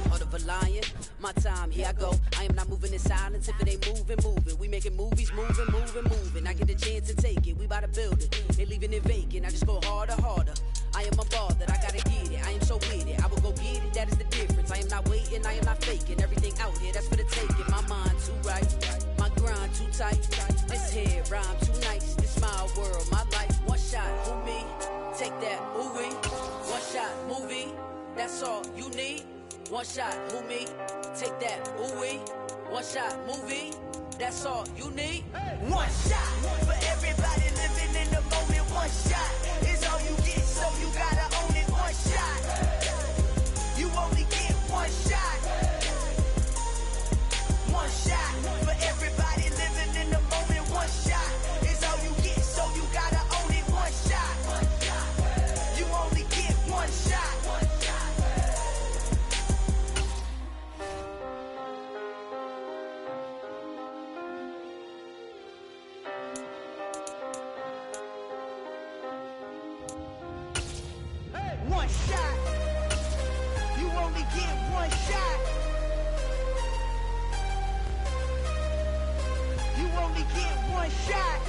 Hold up a lion, my time, here I go. I am not moving in silence. If it ain't moving. We making movies, moving. I get the chance to take it. We bout to build it. They leaving it vacant. I just go harder. I am a ball that I gotta get it. I am so with it. I will go get it. That is the difference. I am not waiting. I am not faking. Everything out here, that's for the taking. My mind too right. My grind too tight. This head rhyme too nice. This my world, my life. One shot, who me? Take that, movie. One shot, movie. That's all you need. One shot, who me? Take that, ooh-wee. One shot, movie. That's all you need. One shot for everybody living in the moment. One shot is all you get, so you gotta own it. One shot. You only get one shot. One shot for everybody living in the moment. One shot is all you get, so you gotta own it. One shot. You only get one shot. One shot. You only get one shot. You only get one shot.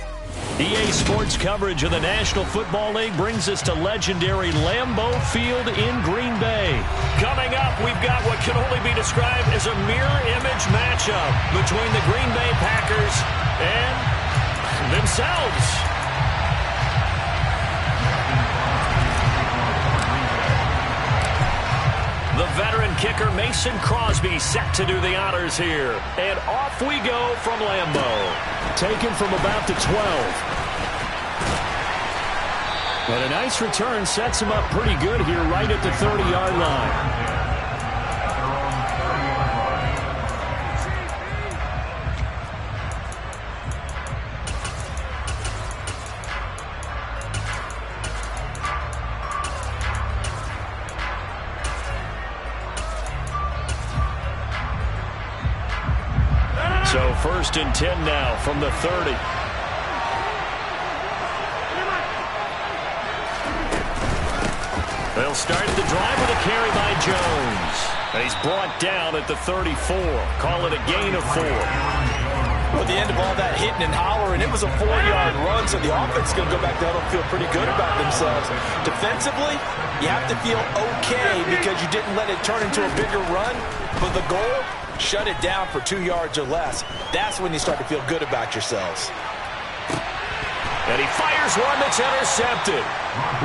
EA Sports coverage of the National Football League brings us to legendary Lambeau Field in Green Bay. Coming up, we've got what can only be described as a mirror image matchup between the Green Bay Packers and themselves. The veteran kicker Mason Crosby set to do the honors here. And off we go from Lambeau. Taken from about the 12. And a nice return sets him up pretty good here right at the 30-yard line. So 1st and 10 now from the 30. They'll start the drive with a carry by Jones. And he's brought down at the 34. Call it a gain of 4. Well, at the end of all that hitting and hollering, it was a 4-yard run, so the offense is going to go back down and feel pretty good about themselves. Defensively, you have to feel okay because you didn't let it turn into a bigger run, but the goal, shut it down for 2 yards or less. That's when you start to feel good about yourselves. And he fires one that's intercepted.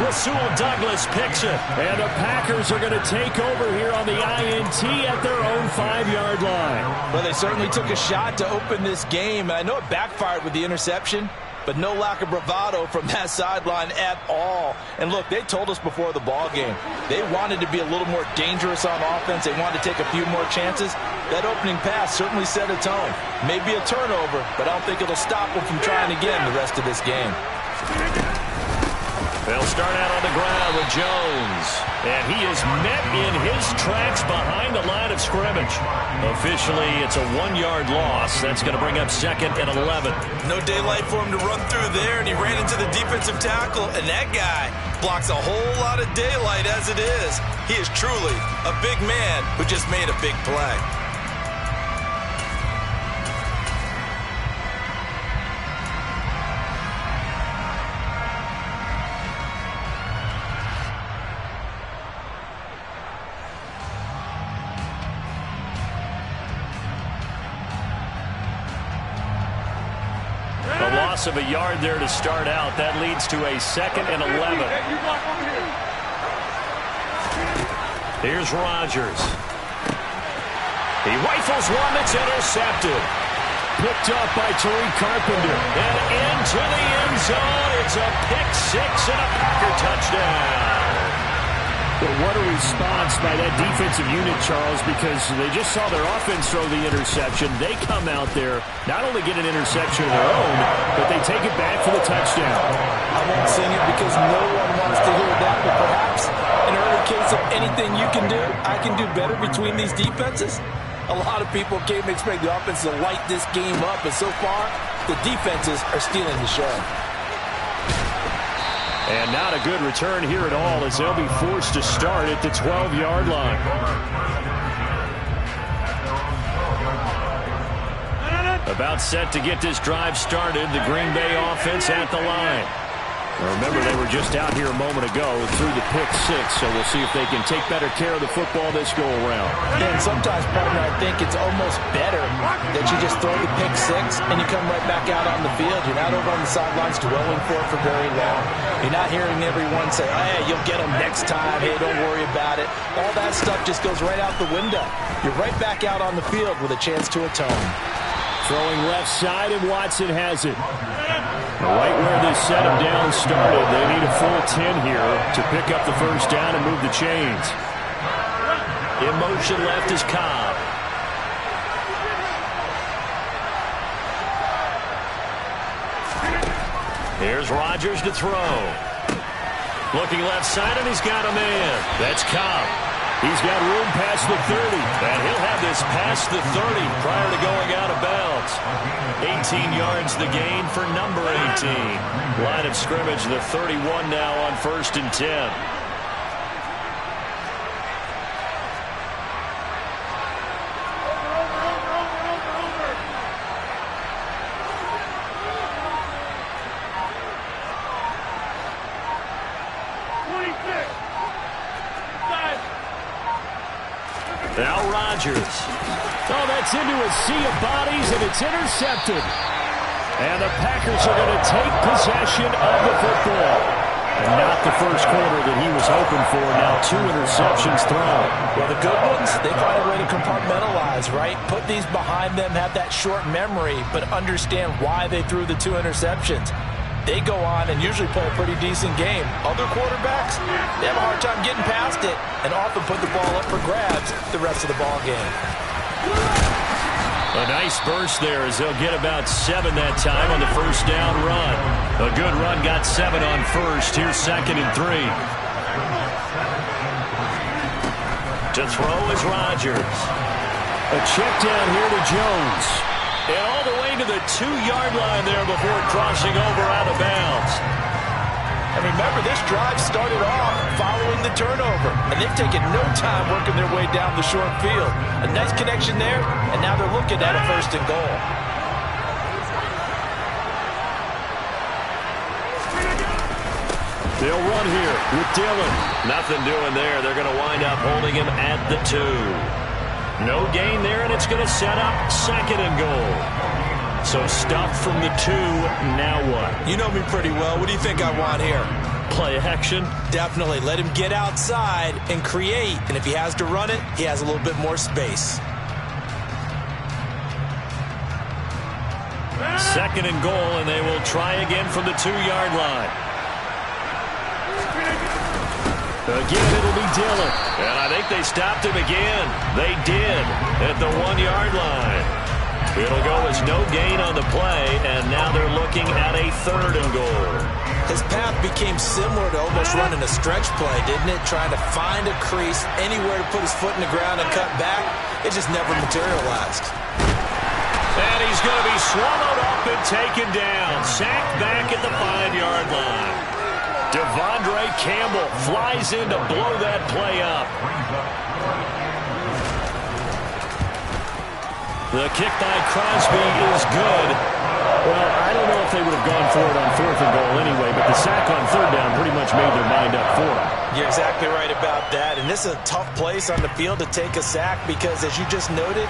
Rasul Douglas picks it. And the Packers are going to take over here on the INT at their own 5-yard line. Well, they certainly took a shot to open this game. And I know it backfired with the interception, but no lack of bravado from that sideline at all. And look, they told us before the ball game, they wanted to be a little more dangerous on offense. They wanted to take a few more chances. That opening pass certainly set a tone. Maybe a turnover, but I don't think it'll stop them from trying again the rest of this game. They'll start out on the ground with Jones. And he is met in his tracks behind the line of scrimmage. Officially, it's a 1-yard loss. That's going to bring up 2nd and 11. No daylight for him to run through there, and he ran into the defensive tackle, and that guy blocks a whole lot of daylight as it is. He is truly a big man who just made a big play. Of a yard there to start out. That leads to a 2nd and 11. Here's Rodgers. He rifles one that's intercepted. Picked up by Tariq Carpenter. And into the end zone. It's a pick 6 and a Packer touchdown. But what a response by that defensive unit, Charles, because they just saw their offense throw the interception. They come out there, not only get an interception of their own, but they take it back for the touchdown. I won't sing it because no one wants to hear that, but perhaps an early case of anything you can do, I can do better between these defenses. A lot of people came to expect the offense to light this game up, and so far, the defenses are stealing the show. And not a good return here at all as they'll be forced to start at the 12-yard line. About set to get this drive started, the Green Bay offense at the line. Now remember, they were just out here a moment ago through the pick 6, so we'll see if they can take better care of the football this go-around. Yeah, and sometimes, partner, I think it's almost better that you just throw the pick 6 and you come right back out on the field. You're not over on the sidelines dwelling for it for very long. You're not hearing everyone say, hey, you'll get them next time. Hey, don't worry about it. All that stuff just goes right out the window. You're right back out on the field with a chance to atone. Throwing left side, and Watson has it. Right where this set of downs started, they need a full 10 here to pick up the first down and move the chains. In motion left is Cobb. Here's Rodgers to throw. Looking left side, and he's got a man. That's Cobb. He's got room past the 30, and he'll have this past the 30 prior to going out of bounds. 18 yards the gain for number 18. Line of scrimmage, the 31 now on 1st and 10. Now Rodgers. Oh, that's into a sea of bodies, and it's intercepted. And the Packers are going to take possession of the football. And not the first quarter that he was hoping for. Now 2 interceptions thrown. Well, the good ones, they find a way to compartmentalize, right? Put these behind them, have that short memory, but understand why they threw the 2 interceptions. They go on and usually play a pretty decent game. Other quarterbacks, they have a hard time getting past it and often put the ball up for grabs the rest of the ball game. A nice burst there as they'll get about 7 that time on the first down run. A good run got 7 on first. Here's 2nd and 3. To throw is Rodgers. A check down here to Jones. And all the way to the 2-yard line there before crossing over out of bounds. And remember, this drive started off following the turnover. And they've taken no time working their way down the short field. A nice connection there, and now they're looking at a 1st and goal. They'll run here with Dillon. Nothing doing there. They're going to wind up holding him at the 2. No gain there, and it's going to set up 2nd and goal. So stuffed from the 2, now what? You know me pretty well. What do you think I want here? Play action? Definitely. Let him get outside and create. And if he has to run it, he has a little bit more space. 2nd and goal, and they will try again from the 2-yard line. Again, it'll be Dillon. And I think they stopped him again. They did at the 1-yard line. It'll go as no gain on the play, and now they're looking at a 3rd and goal. His path became similar to almost running a stretch play, didn't it? Trying to find a crease, anywhere to put his foot in the ground and cut back. It just never materialized. And he's going to be swallowed up and taken down. Sacked back at the 5-yard line. Devondre Campbell flies in to blow that play up. The kick by Crosby is good. Well, I don't know if they would have gone for it on 4th and goal anyway, but the sack on 3rd down pretty much made their mind up for it. You're exactly right about that, and this is a tough place on the field to take a sack because, as you just noted,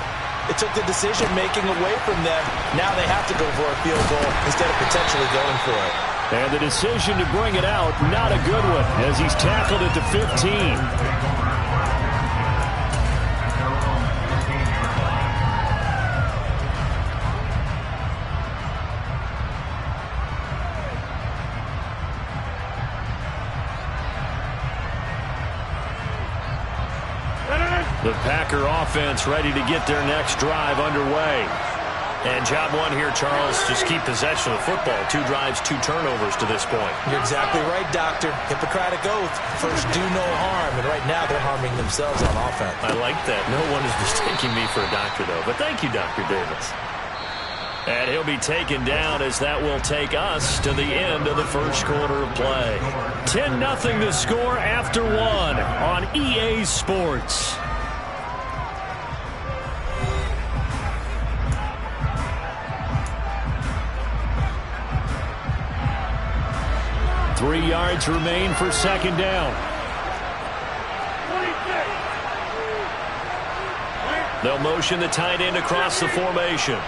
it took the decision-making away from them. Now they have to go for a field goal instead of potentially going for it. And the decision to bring it out, not a good one, as he's tackled at the 15. The Packer offense ready to get their next drive underway. And job 1 here, Charles, just keep possession of the football. 2 drives, 2 turnovers to this point. You're exactly right, Doctor. Hippocratic oath. First, do no harm. And right now, they're harming themselves on offense. I like that. No one is mistaking me for a doctor, though. But thank you, Dr. Davis. And he'll be taken down as that will take us to the end of the first quarter of play. 10-0 the score after 1 on EA Sports. Three yards remain for 2nd down. They'll motion the tight end across the formation.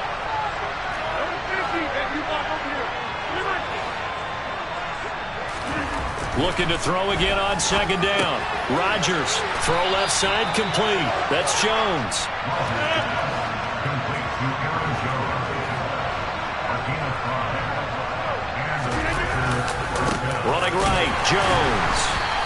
Looking to throw again on 2nd down. Rodgers, throw left side, complete. That's Jones. Running right, Jones.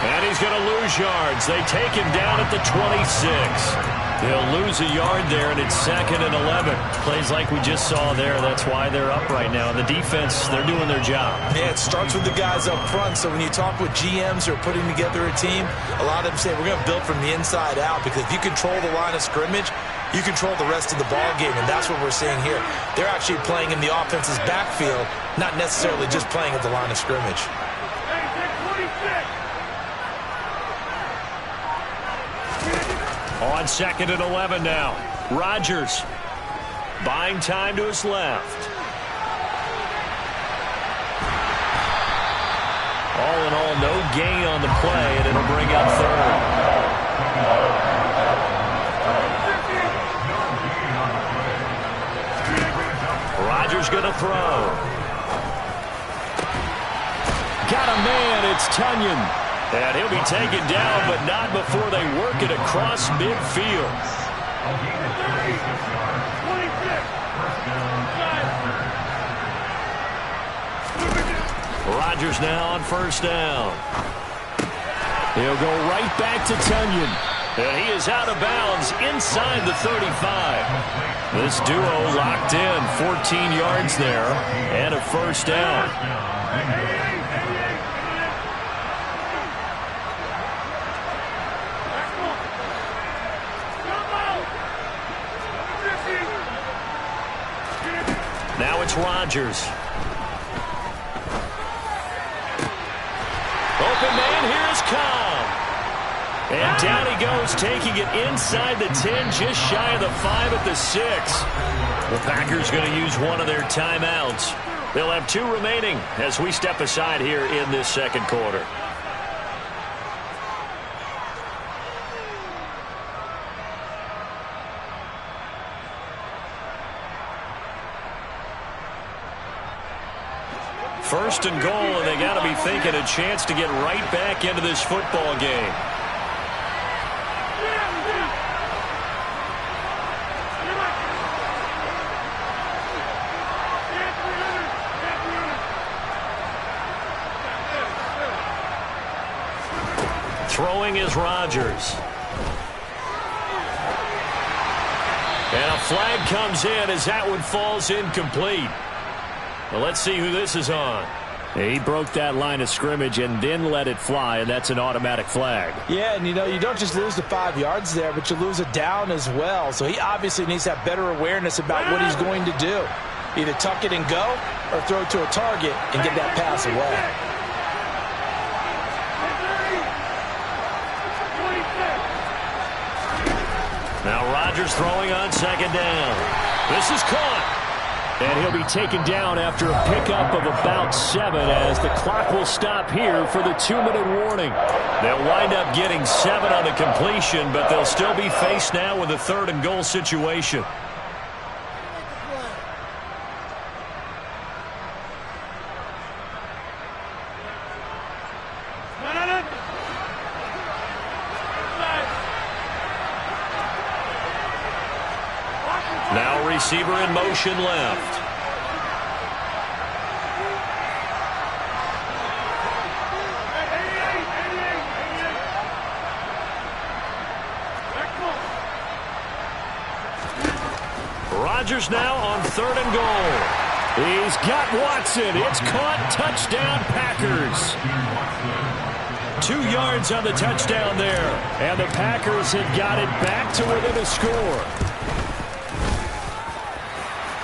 And he's going to lose yards. They take him down at the 26. He'll lose a yard there, and it's 2nd and 11. Plays like we just saw there. That's why they're up right now. And the defense, they're doing their job. Yeah, it starts with the guys up front. So when you talk with GMs who are putting together a team, a lot of them say we're going to build from the inside out, because if you control the line of scrimmage, you control the rest of the ball game, and that's what we're seeing here. They're actually playing in the offense's backfield, not necessarily just playing at the line of scrimmage. On 2nd and 11 now. Rodgers buying time to his left. All in all, no gain on the play, and it'll bring up 3rd. Rodgers going to throw. Got a man, it's Tunyon. And he'll be taken down, but not before they work it across midfield. Rodgers now on 1st down. He'll go right back to Tunyon. And he is out of bounds inside the 35. This duo locked in, 14 yards there, and a 1st down. Now it's Rodgers. Open man, here's Cobb. And down he goes, taking it inside the 10, just shy of the 5 at the 6. The Packers going to use one of their timeouts. They'll have 2 remaining as we step aside here in this 2nd quarter. First and goal, and they got to be thinking a chance to get right back into this football game. Throwing is Rodgers. And a flag comes in as that one falls incomplete. Well, let's see who this is on. He broke that line of scrimmage and then let it fly, and that's an automatic flag. Yeah, and you know, you don't just lose the 5 yards there, but you lose a down as well. So he obviously needs to have better awareness about what he's going to do. Either tuck it and go or throw it to a target and get that pass away. Now Rodgers throwing on 2nd down. This is caught. And he'll be taken down after a pickup of about 7 as the clock will stop here for the 2-minute warning. They'll wind up getting 7 on the completion, but they'll still be faced now with a 3rd and goal situation. Now receiver in motion left. Rodgers now on 3rd and goal. He's got Watson. It's caught. Touchdown, Packers. 2 yards on the touchdown there. And the Packers have got it back to within a score.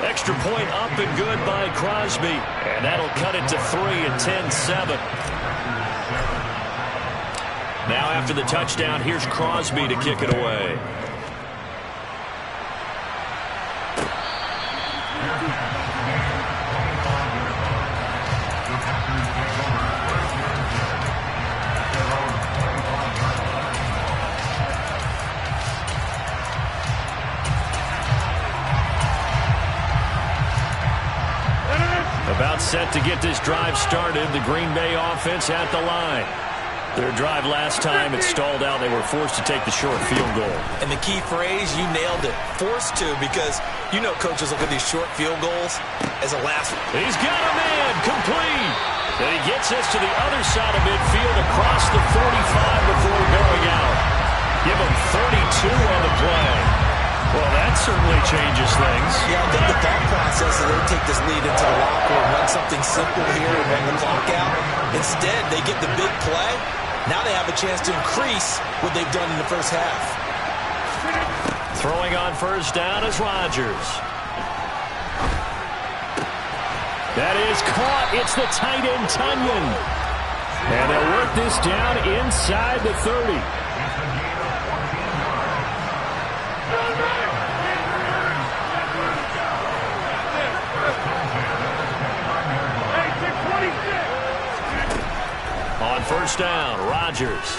Extra point up and good by Crosby. And that'll cut it to 3 at 10-7. Now after the touchdown, here's Crosby to kick it away. About set to get this drive started. The Green Bay offense at the line. Their drive last time, it stalled out. They were forced to take the short field goal. And the key phrase, you nailed it. Forced to, because you know coaches look at these short field goals as a last. He's got a man, complete. And he gets us to the other side of midfield across the 45 before going out. Give him 32 on the play. Well, that certainly changes things. Yeah, I think the thought process is they take this lead into the locker room, run something simple here and run the clock out. Instead, they get the big play. Now they have a chance to increase what they've done in the first half. Throwing on first down is Rodgers. That is caught. It's the tight end, Tunyon. And they'll work this down inside the 30. On first down, Rodgers.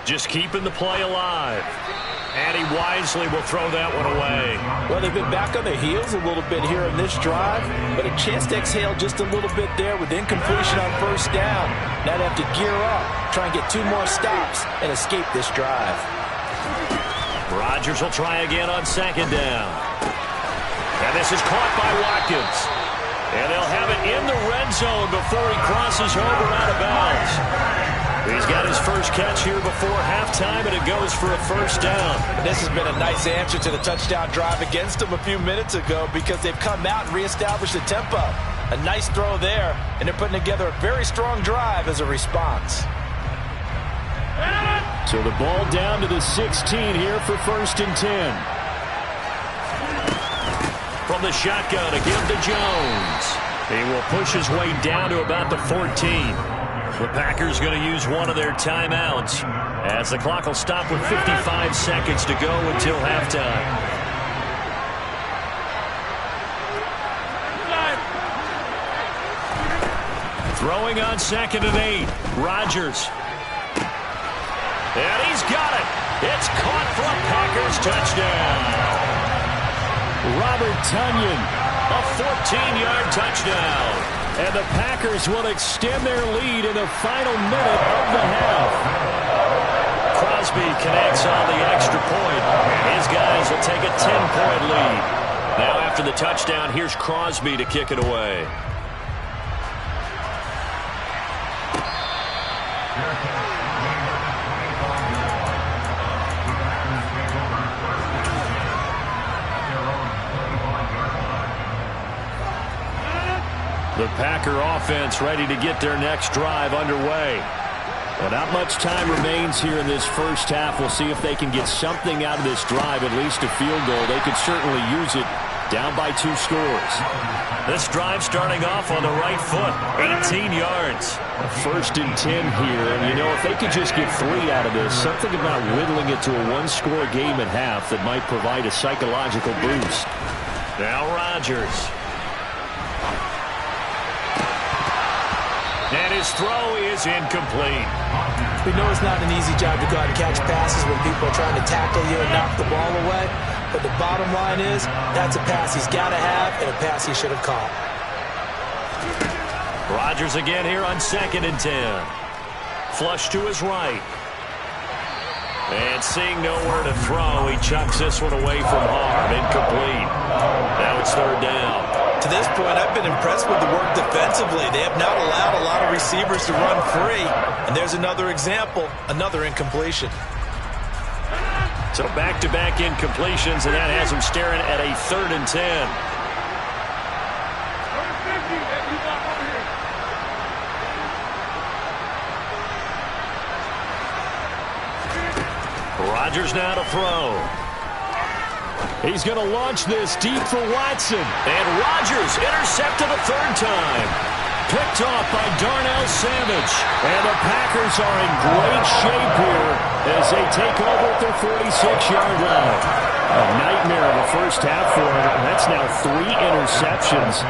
Just keeping the play alive. And he wisely will throw that one away. Well, they've been back on their heels a little bit here in this drive, but a chance to exhale just a little bit there with incompletion on first down. Now they have to gear up, try and get 2 more stops, and escape this drive. Rodgers will try again on second down. And this is caught by Watkins. And they'll have it in the red zone before he crosses over out of bounds. He's got his first catch here before halftime, and it goes for a first down. This has been a nice answer to the touchdown drive against them a few minutes ago because they've come out and reestablished the tempo. A nice throw there, and they're putting together a very strong drive as a response. So the ball down to the 16 here for first and 10. From the shotgun, a give to Jones. He will push his way down to about the 14. The Packers going to use one of their timeouts as the clock will stop with 55 seconds to go until halftime. Throwing on second and 8. Rodgers. And he's got it. It's caught for a Packers touchdown. Robert Tunyon, a 14-yard touchdown. And the Packers will extend their lead in the final minute of the half. Crosby connects on the extra point. His guys will take a 10-point lead. Now after the touchdown, here's Crosby to kick it away. The Packer offense ready to get their next drive underway. Well, not much time remains here in this first half. We'll see if they can get something out of this drive, at least a field goal. They could certainly use it down by 2 scores. This drive starting off on the right foot, 18 yards. First and 10 here, and you know, if they could just get 3 out of this, something about whittling it to a 1-score game at half that might provide a psychological boost. Now Rodgers. And his throw is incomplete. We know it's not an easy job to go out and catch passes when people are trying to tackle you and knock the ball away. But the bottom line is, that's a pass he's got to have and a pass he should have caught. Rodgers again here on second and 10. Flush to his right. And seeing nowhere to throw, he chucks this one away from harm. Incomplete. Now it's third down. To this point, I've been impressed with the work defensively. They have not allowed a lot of receivers to run free. And there's another example, another incompletion. So back-to-back incompletions, and that has him staring at a third and 10. Rodgers now to throw. He's going to launch this deep for Watson. And Rodgers intercepted a third time. Picked off by Darnell Savage. And the Packers are in great shape here as they take over at their 46-yard line. A nightmare of a first half for him. That's now 3 interceptions.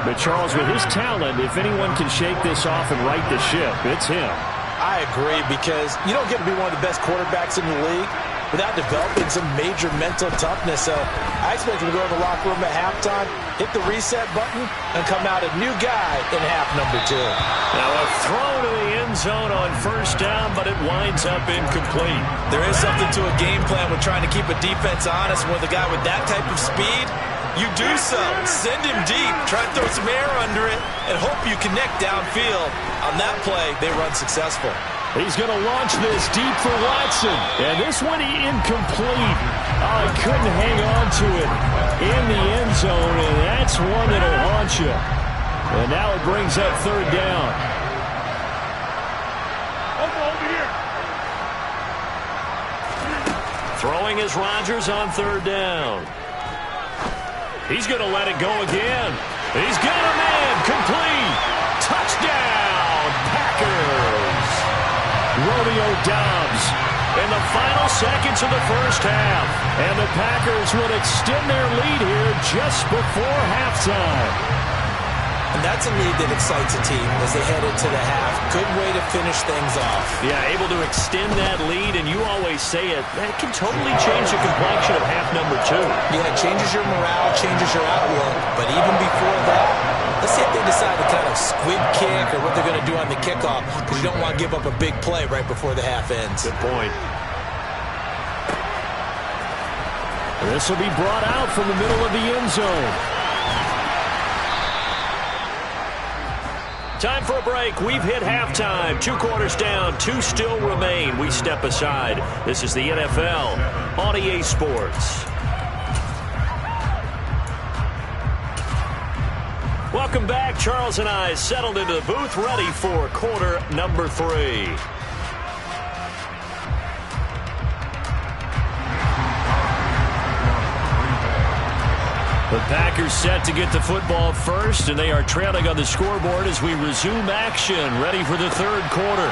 But Charles, with his talent, if anyone can shake this off and right the ship, it's him. I agree, because you don't get to be one of the best quarterbacks in the league without developing some major mental toughness. So I expect him to go in the locker room at halftime hit the reset button, and come out a new guy in half number 2. Now a throw to the end zone on first down, but it winds up incomplete. There is something to a game plan with trying to keep a defense honest. With a guy with that type of speed, you do so. Send him deep, try to throw some air under it, and hope you connect downfield. On that play, they run successful. He's going to launch this deep for Watson. And this one incomplete. Oh, he couldn't hang on to it in the end zone, and that's one that'll haunt you. And now it brings up third down. Over here. Throwing is Rodgers on third down. He's going to let it go again. He's got a man. Complete. Touchdown, Packers. Romeo Doubs in the final seconds of the first half. And the Packers would extend their lead here just before halftime. And that's a lead that excites a team as they head into the half. Good way to finish things off. Yeah, able to extend that lead, and you always say it, that can totally change the complexion of half number 2. Yeah, it changes your morale, changes your outlook. But even before that, let's see if they decide to kind of squib kick or what they're going to do on the kickoff, because you don't want to give up a big play right before the half ends. Good point. This will be brought out from the middle of the end zone. Time for a break. We've hit halftime. 2 quarters down. 2 still remain. We step aside. This is the NFL on EA Sports. Welcome back. Charles and I settled into the booth, ready for quarter number 3. The Packers set to get the football first, and they are trailing on the scoreboard as we resume action, ready for the third quarter.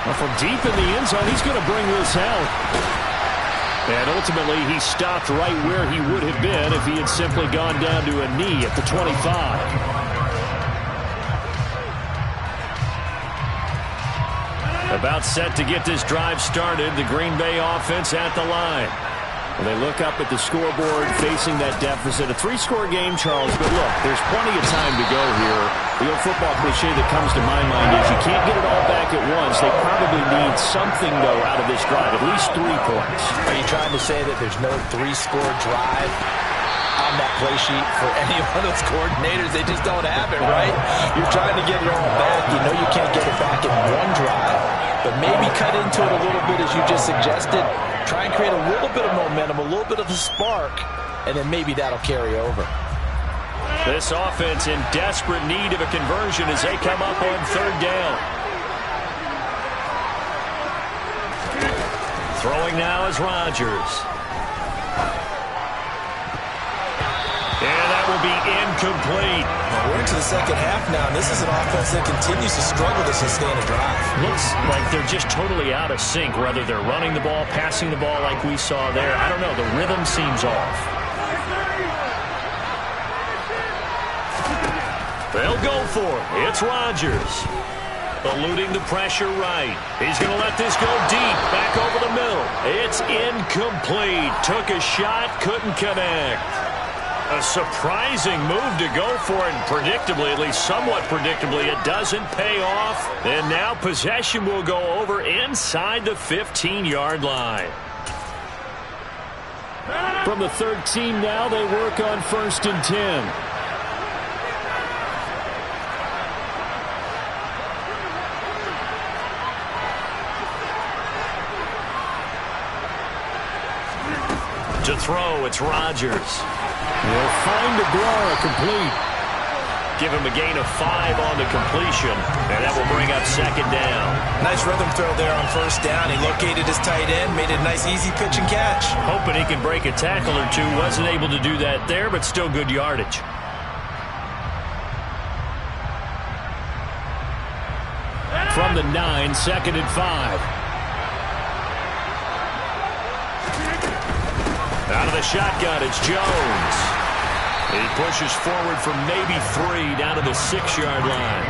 Well, from deep in the end zone, he's going to bring this out. And ultimately, he stopped right where he would have been if he had simply gone down to a knee at the 25. About set to get this drive started, the Green Bay offense at the line. And they look up at the scoreboard facing that deficit. A 3-score game, Charles, but look, there's plenty of time to go here. The old football cliche that comes to my mind is you can't get it all back at once. They probably need something, though, out of this drive, at least 3 points. Are you trying to say that there's no 3-score drive on that play sheet for any one of those coordinators? They just don't have it, right? You're trying to get it all back. You know you can't get it back in one drive, but maybe cut into it a little bit as you just suggested. Try and create a little bit of momentum, a little bit of a spark, and then maybe that'll carry over. This offense in desperate need of a conversion as they come up on third down. Throwing now is Rodgers. And that will be incomplete. Well, we're into the second half now, and this is an offense that continues to struggle to sustain a drive. Looks like they're just totally out of sync, whether they're running the ball, passing the ball like we saw there. I don't know. The rhythm seems off. They'll go for it. It's Rodgers. Eluding the pressure right. He's going to let this go deep, back over the middle. It's incomplete. Took a shot, couldn't connect. A surprising move to go for it, and predictably, at least somewhat predictably, it doesn't pay off. And now possession will go over inside the 15-yard line. From the 13 now, they work on 1st and 10. To throw, it's Rodgers. He'll find Aguilar complete. Give him a gain of 5 on the completion, and that will bring up second down. Nice rhythm throw there on first down. He located his tight end, made it a nice easy pitch and catch. Hoping he can break a tackle or two. Wasn't able to do that there, but still good yardage. From the 9, 2nd and 5. Out of the shotgun, it's Jones. He pushes forward for maybe 3 down to the 6-yard line.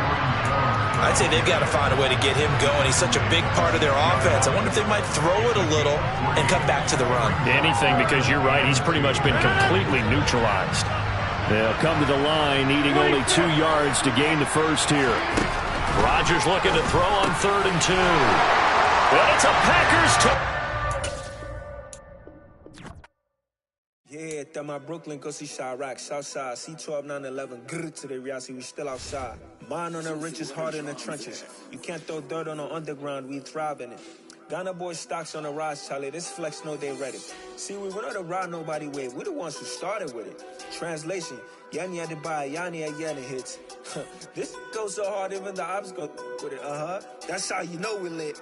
I'd say they've got to find a way to get him going. He's such a big part of their offense. I wonder if they might throw it a little and come back to the run. Anything, because you're right. He's pretty much been completely neutralized. They'll come to the line, needing only 2 yards to gain the first here. Rodgers looking to throw on 3rd and 2. And it's a Packers Yeah, that my Brooklyn, go see Chirac, Southside, C12, 911, grrr to the reality, we still outside. Mine on the richest, heart in the trenches. You can't throw dirt on the underground, we thrive in it. Ghana boys stocks on the rise, Charlie, this flex know they ready. See, we were not to ride nobody with, we're the ones who started with it. Translation, Yanni had to buy, Yanni had Yanni hits. This goes so hard, even the ops go with it, That's how you know we lit.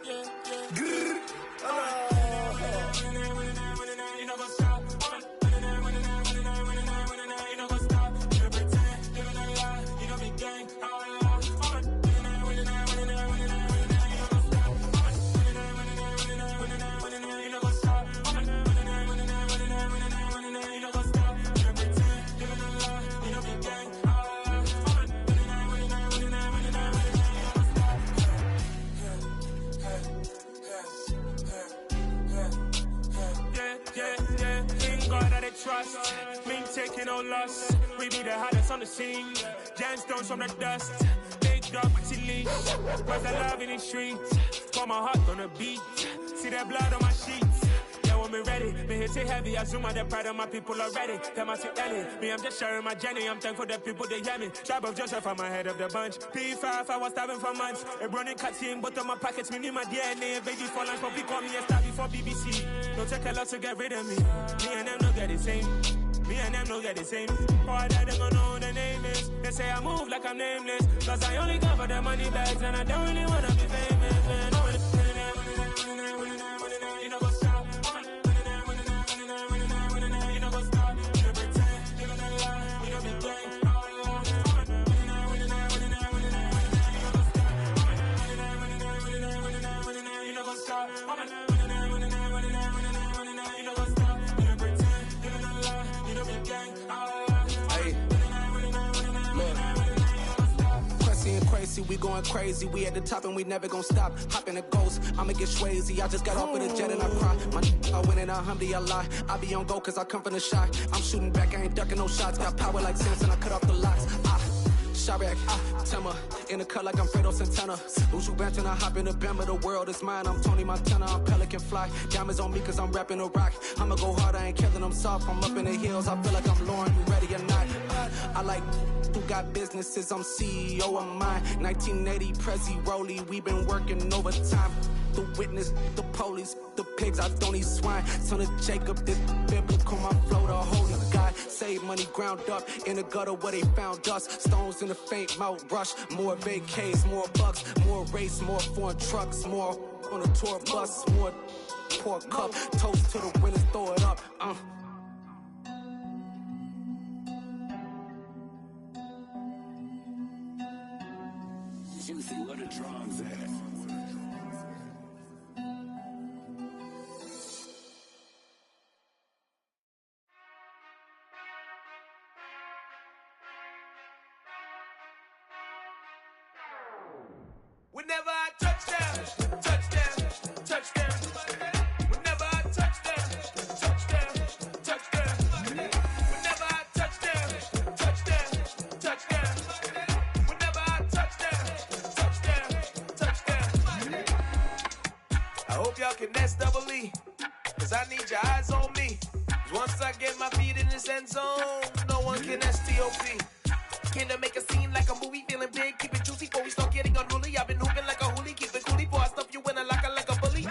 Grrr, trust, me taking no loss. We be the hottest on the scene. Gemstones from the dust. Big dog with your leash. Where's the love in the streets? Got my heart on the beat. See that blood on my sheets. Yeah, when we ready, me hit it heavy. I zoom out the pride of my people already. Them I see Ellie. Me, I'm just sharing my journey. I'm thankful that people they hear me. Tribe of Joseph, I'm ahead of the bunch. P5, I was starving for months. A running cutscene, but on my pockets, me need my DNA. Baby for lunch, but we call me a star before BBC. Don't take a lot to get rid of me. Me and them don't get the same. Me and them don't get the same. Boy, that they gonna know who the name is. They say I move like I'm nameless. Cause I only cover the money bags and I don't really wanna be famous, man. You know what's up? You know what's up? You don't pretend, you don't lie, you don't be gang. You know what's up? We going crazy, we at the top and we never gonna stop. Hop in a ghost, I'ma get swayzy. I just got off with a jet and I cry. I win in a Humvee, I lie. I be on go cause I come from the shot. I'm shooting back, I ain't ducking no shots. Got power like Samson, I cut off the locks. Chirac, Tema, in the cut like I'm Fredo Santana. Uju Banton, I hop in the Bama, the world is mine. I'm Tony Montana, I'm Pelican Fly. Diamonds on me cause I'm rapping a rock. I'ma go hard, I ain't killing them soft. I'm up in the hills, I feel like I'm Lauren, you ready or not? I like who got businesses, I'm CEO of mine. 1980 Prezi Rolly, we been working overtime. The witness, the police, the pigs, I don't eat swine. Son of Jacob, this biblical, my flow, the holy God. Save money ground up in the gutter where they found us. Stones in the faint Mount Rush. More vacays, more bucks, more race, more foreign trucks, more on a tour bus, more pour cup. Toast to the winners, throw it up. Juicy, what the drums at? Whenever I touchdown, touchdown, touchdown. Whenever I touchdown, touchdown, touchdown. Whenever I touchdown, touchdown, touchdown. Whenever I touchdown, touchdown, touchdown. I hope y'all can nest double E, cause I need your eyes on me. Cause once I get my feet in this end zone, no one can STOP. Came to make a scene like a movie, feeling big, keep it juicy before we start getting unruly. I've been hooping like a hoolie, keep it coolie before I stuff you in a locker like a bully.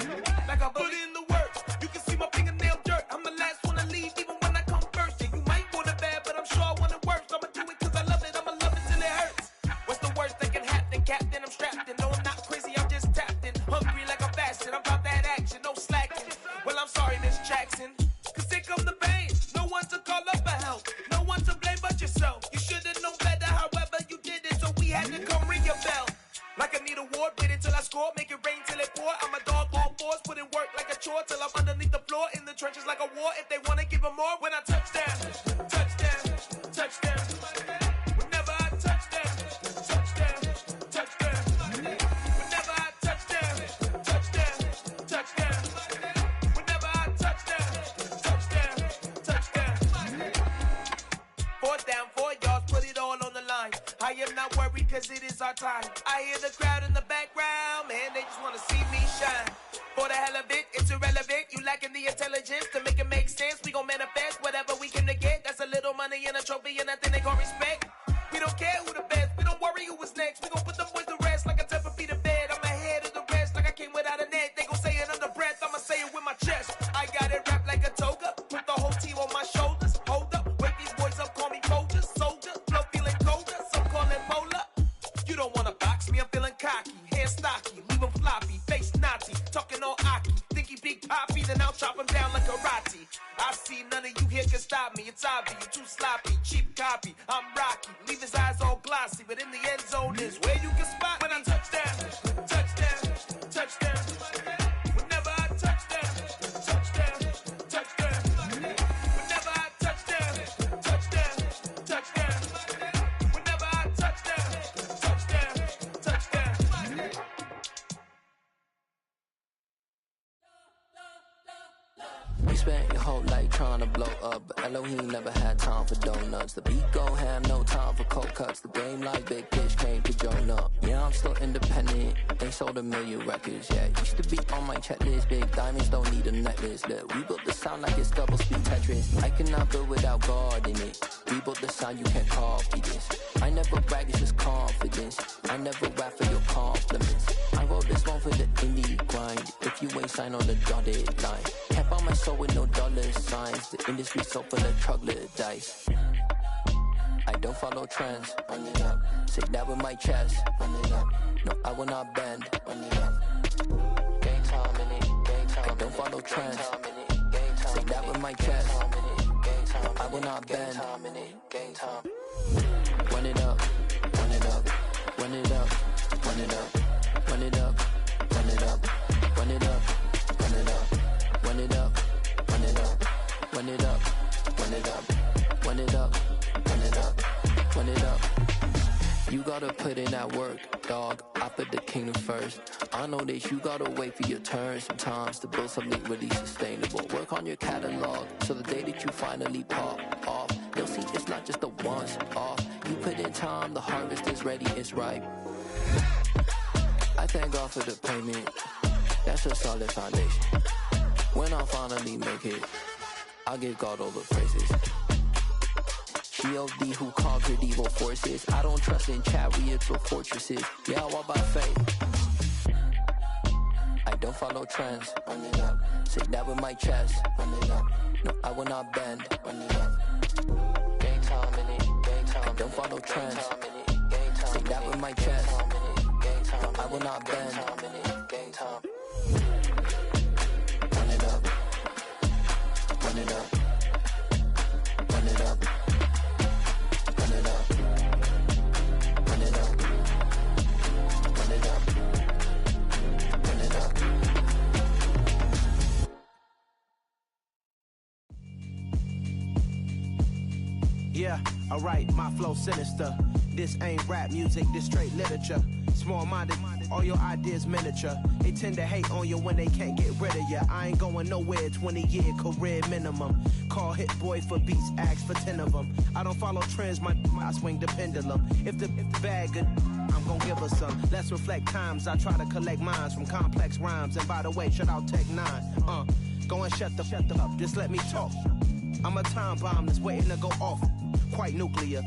Like a bully in the work, you can see my fingernail dirt. I'm the last one to leave, even when I come first. And you might want it bad, but I'm sure I want it worse. I'ma do it cause I love it, I'ma love it till it hurts. What's the worst that can happen, Captain? I'm strapped in, no I'm not crazy, I'm just tapped in. Hungry like I'm fasting, I'm about that action, no slacking. Well I'm sorry Miss Jackson, cause here come the pain. No one to call up for help, no one to blame but yourself. You should've known better, however you did it, so we had to come ring your bell. Like I need a ward, wait until I score, make it rain till it pour. I'm a dog on fours, put in work like a chore till I'm underneath the floor, in the trenches like a war. If they wanna give them more, when I touchdown, touchdown, touchdown. Whenever I touchdown, touchdown, touchdown. Whenever I touchdown, touchdown, touchdown. Whenever I touchdown, touchdown, touchdown. Fourth down, 4 cause it is our time. I hear the crowd in the background, man, they just wanna see me shine. For the hell of it, it's irrelevant. You lacking the intelligence to make it make sense. We gon' manifest whatever we came to get. That's a little money and a trophy and nothing they gon' respect. We don't care who the best, we don't worry who was next. We gon' put them boys to rest like a temper feet of bed. I'm ahead of the rest like I came without a net. They gon' say it under breath, I'ma say it with my chest. I got it wrapped like a toga, put the whole team on my shoulders. Hold up, wake these boys up, call me Folger, soldier. Flow feeling colder, some call it polar. You don't wanna box me, I'm feeling cocky. Hair stocky, leave him floppy, face naughty. Talking all aki, think he big poppy, then I'll chop him down like karate. I see none of you here can stop me. It's obvious, you too sloppy, cheap copy. I'm Rocky, leave his eyes all glossy, but in the end zone is where you can spot when I touchdown, touchdown, touchdown. Whenever I touchdown, touchdown, touchdown. Whenever I touchdown, touchdown, touchdown. Whenever I touchdown, touchdown, touchdown. We spent your whole life trying to blow up, but Elohim never had time for donuts. The beat gon' have no time for cold cuts. The game like Big Fish came to join up. Yeah, I'm still independent. They sold 1 million records. Yeah, used to be on my checklist. Big diamonds don't need a necklace. Look, we built the sound like it's double speed Tetris. I cannot build without God in it. We built the sound, you can't copy this. I never brag, it's just confidence. I never rap for your compliments. I wrote this one for the indie grind. If you ain't signed on the dotted line, can't buy my soul with no dollar signs. The industry so full of troglodytes. I don't follow trends. Run it up. Say that with my chest. Run it up. No, I will not bend. Run it up. Game time in it. Game time. I don't follow trends. Say that with my chest. No, I will not bend. Game time. Run it up. Run it up. Run it up. Run it up. Run it up. Run it up. Run it up. Run it up. Run it up. Run it up. Run it up. Run it up. Run it up. Run it up. Run it up. You gotta put in that work, dog. I put the kingdom first. I know that you gotta wait for your turn sometimes to build something really sustainable. Work on your catalog, so the day that you finally pop off, you'll see it's not just a once off. You put in time, the harvest is ready, it's ripe. I thank God for the payment. That's a solid foundation. When I finally make it, I'll give God all the praises. G.O.D. who conquered evil forces. I don't trust in chariots or fortresses. Yeah, I walk by faith. I don't follow trends. Run it up. Say that with my chest. Run it up. No, I will not bend. Run it up. Game time in it. Game time. I don't follow trends. Say that with my chest. No, I will not bend. Game time. Run it up. Run it up. Run it up. Run it up. Run it up. Run it up. Run it up. Yeah, alright, my flow sinister. This ain't rap music, this straight literature. Small-minded, all your ideas miniature. They tend to hate on you when they can't get rid of you. I ain't going nowhere, 20-year career minimum. Call Hit Boy for beats, ask for 10 of them. I don't follow trends, I swing the pendulum. If the bag good, I'm gonna give her some. Let's reflect times, I try to collect minds from complex rhymes. And by the way, shout out Tech 9. Go and shut the up, just let me talk. I'm a time bomb that's waiting to go off. Quite nuclear.